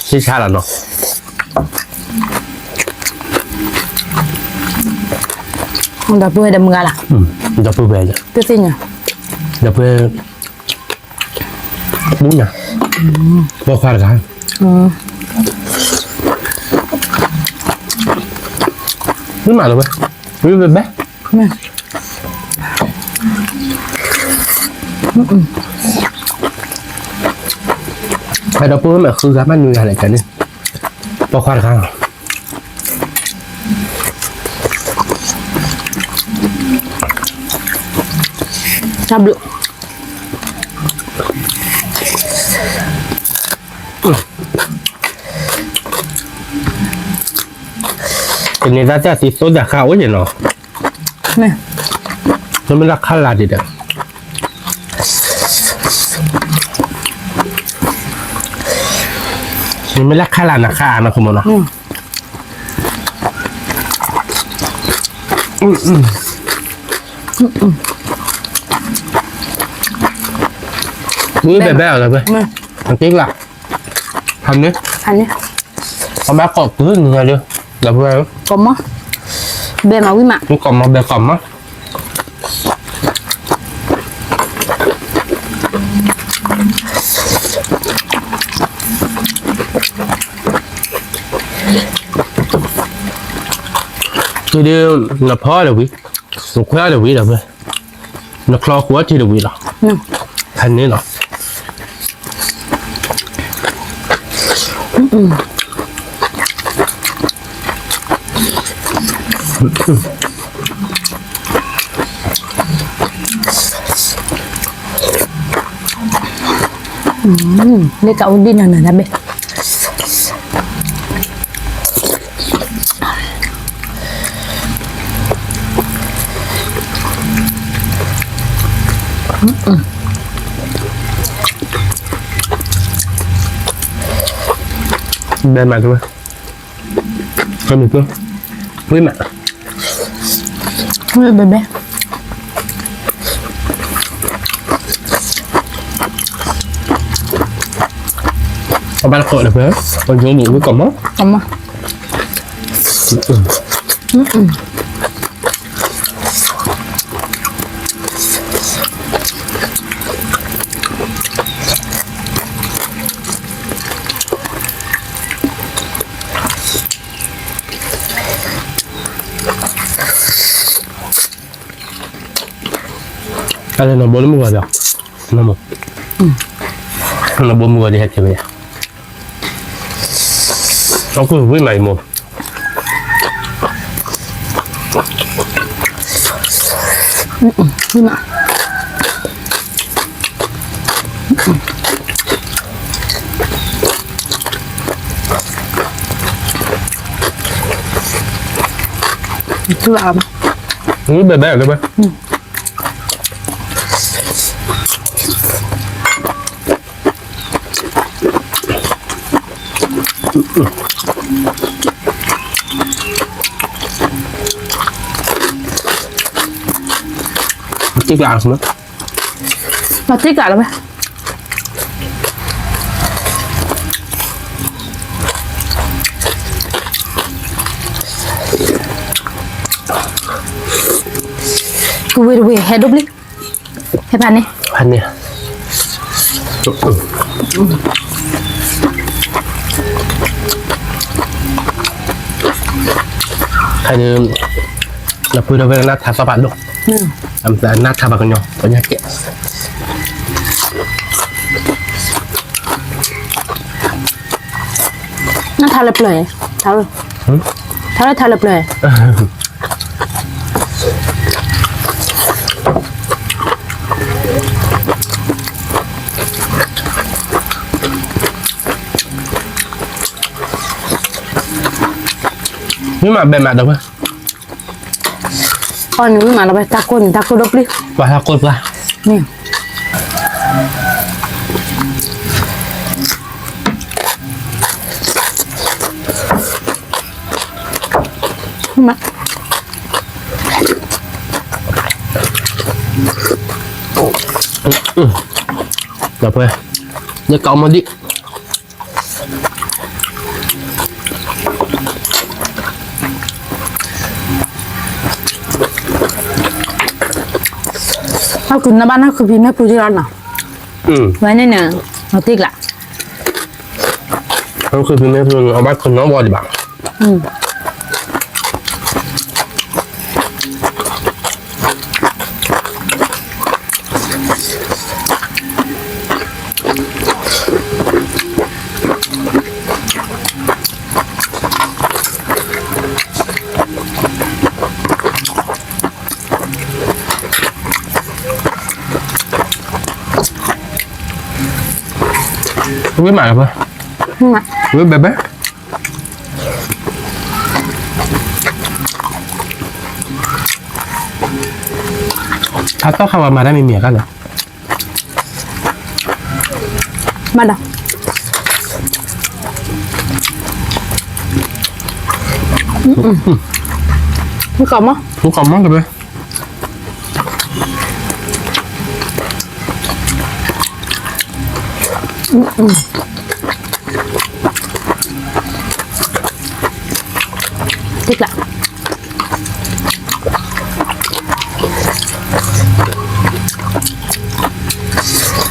ที่ชาละเนาะดับเบิลดับเมื่อละดับเบิลเบลเพื่อสิ่งอ่ะดับเบิลบุ้งอ่ะบอกความกันนี่มาเลยเว้ยวิ่งไปแบ๊ะไอ้ดอกบัวมันคือการมันมีอะไรกันนี่พอควานข้างจับลูกเป็นในราชสีโซดาข้าวอย่างเนาะนี่แล้วมันรักข้าวลาดิเด้อมันไม่รักข้าวลานะข้านะคุณมนะมือแบบอะไรไปอันกิ๊กล่ะทำนี้เอาแม่กรอบพื้นยังไงเดียวเดี๋ยวไปกลมมั้งเบมาวิมากลมมาแบบกลมมั้งคือเดี๋ยวนับพ่อเดี๋ยววินับข้าวเดี๋ยววิเดี๋ยวไปนับคลอขวดที่เดี๋ยววิหรอทันนี้หรอนี่กะอุ่นดินนะเบ๊bên mặt thôi con mình cơ với mặt bên bé เอาบ้านโคตรเลยเพื่อนคนยังอยู่ก่อนมั้ง เอามาอะไรนะบอลมือเดียวน้ำมันน้ำบอลมือเดียวใช่ไหมเราคือวิ่งใหม่หมดนี่มาคือเอา นี่แบบแบบเลยไหมจิ๊กหลังมั้ง มาที่กันแล้วไหมกูเวรเวรให้ดูบลิให้พันนี่ พันเนี่ยใครเนี่ยเราพูดเราเวลานัดทำสปาดุทำนัดทำกันยอปัญญาเกะ น่าทานเลยเปล่อยเท่าเลยเท่าเลยทานเลยเปล่อย นี่มาแบบมาเดี๋ยวเพื่อน อ๋อนี่มาเราไปตะโกนดูบลิ ว่าถ้ากดละ นี่มา เดี๋ยวเพื่อนเดี๋ยวเกามาดิ ถ้าคุณน้าบ้านน่าคือพี่แม่ปูที่ร้านน่ะ ไว้ในเนี่ยเอาติ๊กละ เขาคือพี่แม่เพื่อนเอาบ้านคนน้องบอลดีบ้างวิ่งมาแล้วเพื่อน มา วิ่งแบบแบบถ้าต้องเข้ามาได้ไม่เมียกันเหรอ มาดอกมึงกลับมั้ง ทุกคนมั้งกันไหม ติ๊กละ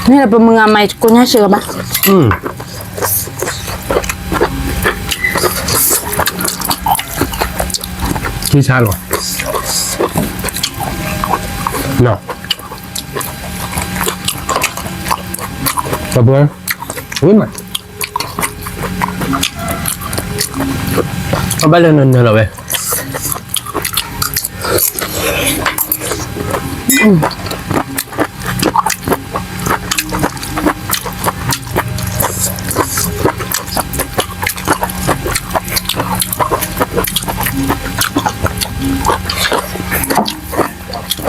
นี่เราเป็นมึงอะไรกูน่าเชื่อปะ ที่ชาหรอเนาะแต่เพื่อนวิ่งมาเอาไปเลยนั่นเหรอเว้ย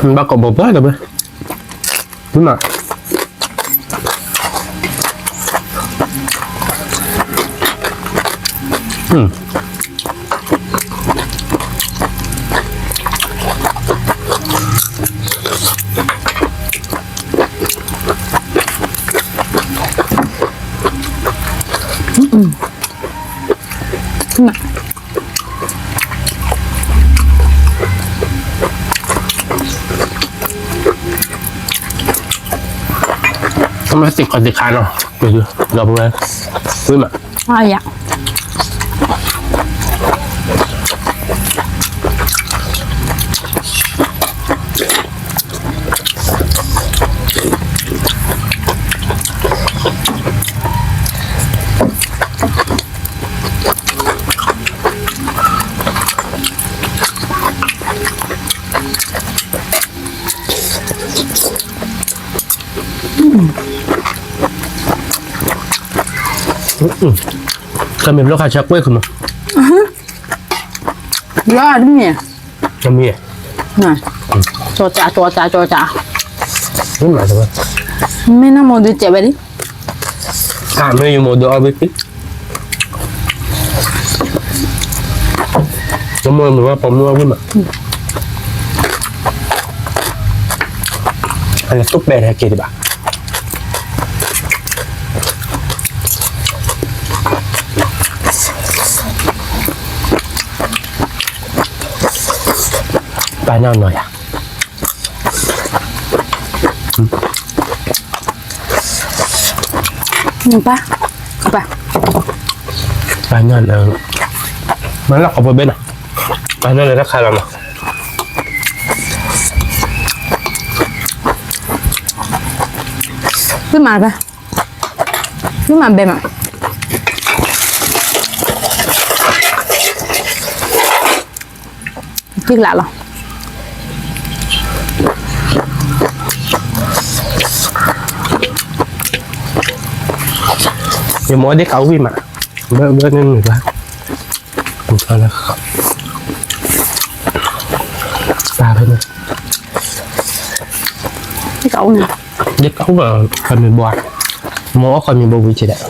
มันบ้ากบบ้าเลยเว้ยวิ่งมา ำไมติดคอนติดคานเนาะเดี๋ยวเราไปวิ่งมา อ่ะอยากก็มีลูกค้าชักเว้ยคุณมั้ง ยอดเนี่ย จะมี น่ะโจจ่าโจจ่าโจจ่า นี่หมายถึงว่า ไม่น่าโมดูเจ็บไปดิ ไม่อยู่โมดูเอาไปติน้ำมันหรือว่าผมนัววิ่งมาอันนี้ตุ๊กแบนให้กินดีป่ะไปนอนหน่อยอ่ะหนึ่งปะเข้าไป ไปนอนมันหลับเอาไปเบ็ดอ่ะไปนอนเลยถ้าใครเราเนาะ ขึ้นมาปะขึ้นมาเบมอ่ะจิกหละหรออย่ามัวเด็กเอาวิ่งมาเบื่อนั่นหนึ่งละถูกแล้วครับตาไปเลย ที่เขาเนี่ย เด็กเอาแบบคอยมีบอลมองว่าคอยมีโบวิจิเดะ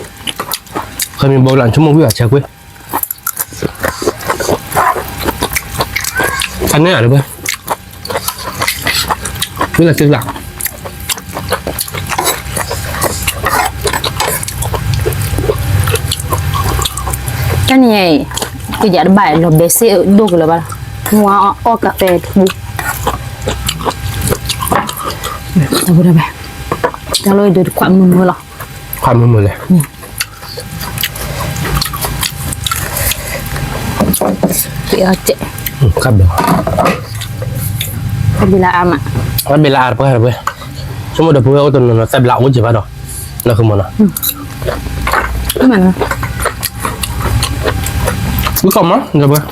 คอยมีโบหลังชั่วโมงวิ่งเช็คเว้ยอันนี้อะไรเว้ยวิ่งตึกหลังcái này cái giá bài là bé xe đục là bao mua o cà phê bu đâu ra bà ta lôi được khoảng mưa là ความมือเลย chị ơi chị ครับเดี๋ยว không đi là am ạ มันเวลาเพื่ออะไรเว้ยชั่วโมงเดียวเพื่อเอาตัวนั้นใส่เหล้าวุ้นจีบดอกนั่นคือมันอ่ะ cái mà nó วิกอมมั้งเดี๋ยวเว้ย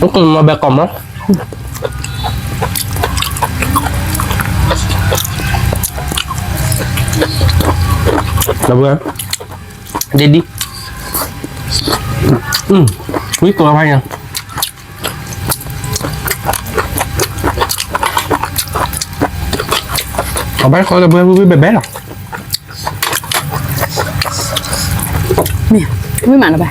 วิกอมมาแบกกอมมั้งเดี๋ยวเว้ยเด็ดดิวิกอมอะไรยังเอาไปขอเดี๋ยวเว้ยวิแบบแบบหรอ nè cái mà nó bà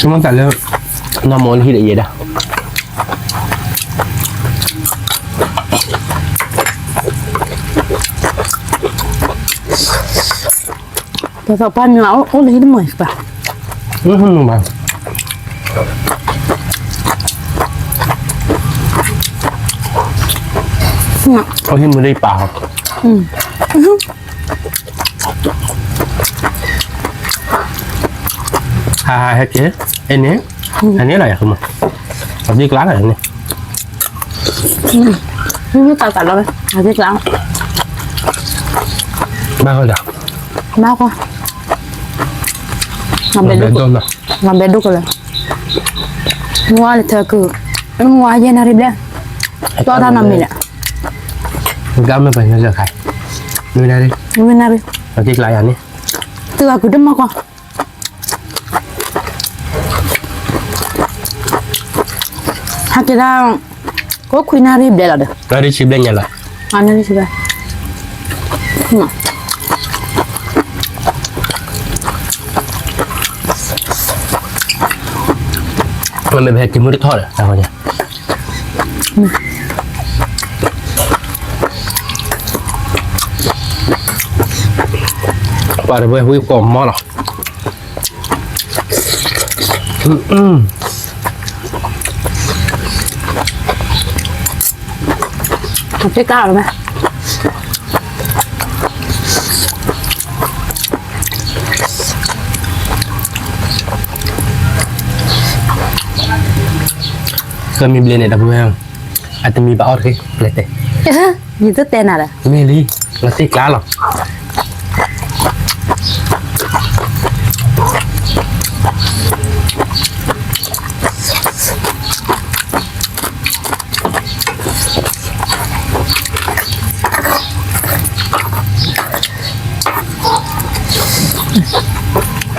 Cuma tak ada nama orang hidup je dah. Tao pan nhỏ có lấy nó mày bà Không mà. Có khi mình đi bảo. Hai hết chứ. Em nhé. Anh nhớ là không mà. Học viết lá này nè. không biết tao cả đâu à biết lắm Ba coi nào. bao con làm bên Để đúc tôm nào. làm bên đúc rồi mua là thờ cử mua gì nào đi đây to ra nằm mình ạ Gắm nó phải giờ khai. Nuôi đây đi. bên nào đi Học viết lại anh nhé. từ cứ đâm mau con hạt cái ra có khuyên nào đi để là được Nó đi chip lên nhà lại. anh đi chơi mà Mà mình phải kiếm một đứa thôi rồi. Sao vậy? Bà được với cỏ mò nào. Cái cao rồi mẹ. Kami beli ni dah buang. Ada mi bawa ke? Beli teh. Như rất tên nào đấy. Meli, nanti kelar lah.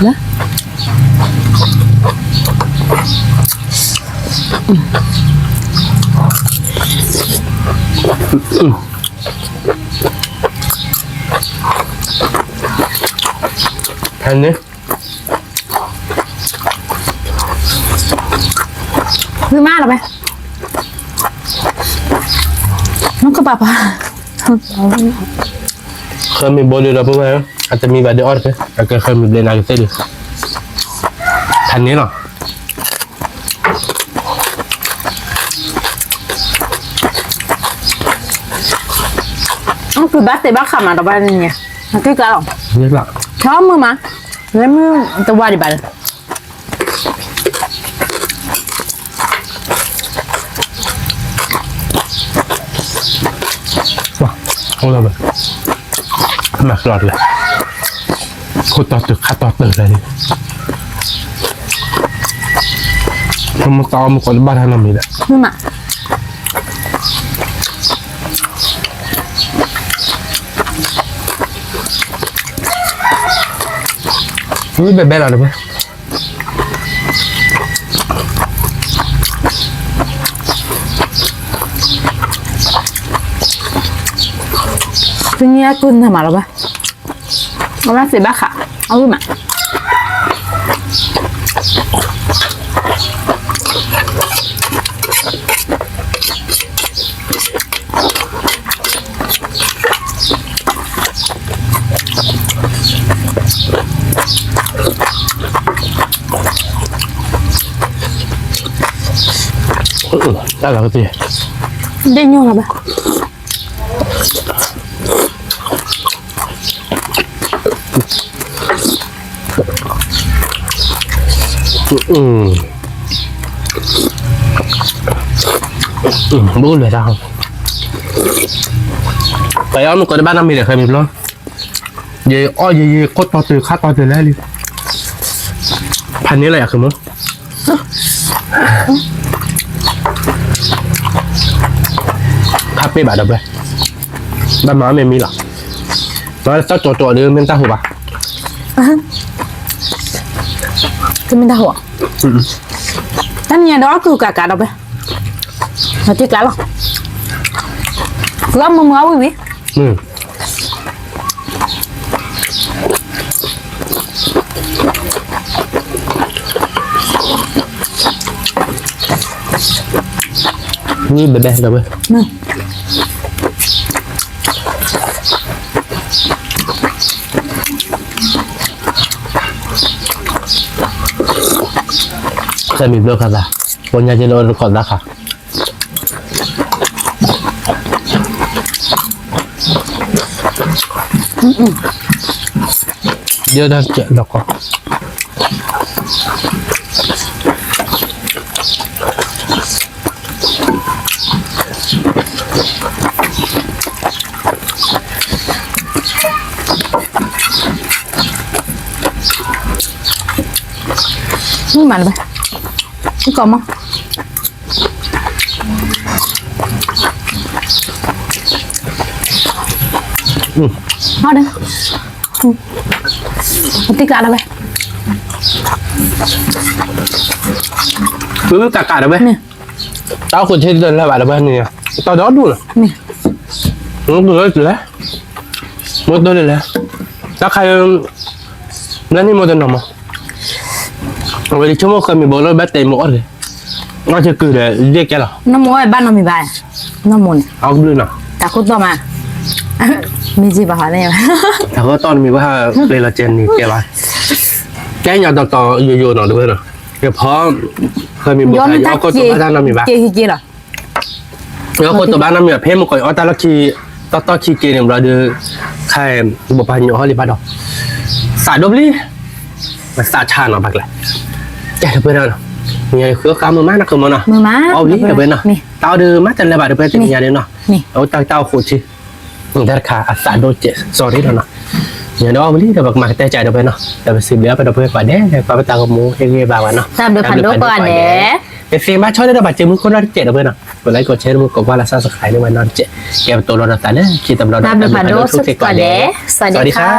Đó. Hành đi. Vui ma rồi mẹ. Nó có bạp à? Kami boleh dah buang. Ada mi bawa order. Akan kami beli nak tadi. Hành ni lah. Nó cứ bắt thì bắt khăm mà đâu bao nhiêu nhỉ? Cái cao. Biết lah. Chó mưa mà. Lấy mưa tao qua đi bà. Wah, không đâu rồi. Mặc lọt lại. Cô to từ khá to từ lại đi. Không to mà còn 3 năm gì đấy. Mưa mà. Cứ bé bé là được không? Tuy nhiên cun thôi mà đâu ba. Nó bác thì bác hả? Ôi mà. Đó là cái gì? Đi nhau là ba. Bố lười ra không? Phải ông có 3 năm mình để khởi nghiệp luôn. Vậy gì cốt to từ khá to từ lấy đi.พันนี้อะไรอะคือมั้งคาเฟ่บาทดับเลยบ้านม้าไม่มีหรอกน้อยเจ้าตัวเดิมเป็นตาหัวปะ Thì mình ta hủa. Cái nhà đó cứ cả đâu bé. Mà chứ cả lắm. Lắm mà áo quý. Như bè đâu bé. Saya minta kata, punya jalur kota kah? Dia dah cek dah kok. Gimana ba? Ini kamu? Ada. Nanti ke ada ba? Cứ cả đâu bé. Tao còn trên là bạn đâu bé nè. Tao đó luôn. Nè. Nó được rồi. Một đôi này. Tao khai nên đi một lần nào mà. Vậy thì chúng mình bỏ lỡ bắt tay mỗi rồi. nó chưa cử để liếc cái nào น้ำมันไอ้บ้านน้ำมีบ้านน้ำมัน áo blue nào แต่คุณตัวมา มีจีบะคะเนี่ย thằng có to mìnhว่าđây là trên thì cái bài cái nhà to yo nào được không cái phóเคยมีบุคคลเอาคนตัวบ้านน้ำมีบ้าง เกี่ยกี่หรอ แล้วคนตัวบ้านน้ำมีเพ่มันก่อยตาลักคีต่อคีเกเนี่ยเราดูใครบุปผาอยู่ห้องรีบดอกสาดบลีมันสาชาหน่อยบักเลยแกเดี๋ยวไปแล้วเนี่ยคือข้ามมือมานะคือมันนะ มือม้า เอาลีเดี๋ยวไปนะเต้าดูมาแต่ละบาทเดี๋ยวไปจะมีอะไรเนาะ นี่ เอาเต้าโคชิแต่ขาสาดโดเจสอรี่แล้วนะเนี่ยเราเอาลีเดี๋ยวบักมาแต่ใจเดี๋ยวไปเนาะเดี๋ยวไปสิบเลี้ยไปเดี๋ยวไปกว่าเด้เดี๋ยวไปตากมูเฮเง่บ้างเนาะ ตามเดือพันโดก่อนเด้ เป็นเสียงบ้านช่วยได้บัตรเจอมือคนละเจ็ดเพื่อนอ่ะกดไลค์กดแชร์มือกดว่าละซ่าสกายในวันนั้นเจ็ดแกเป็นตัวเราแต่เนี่ยคิดตำเรา ตามเดือพันโดสุดก่อนเด้สวัสดีค่ะ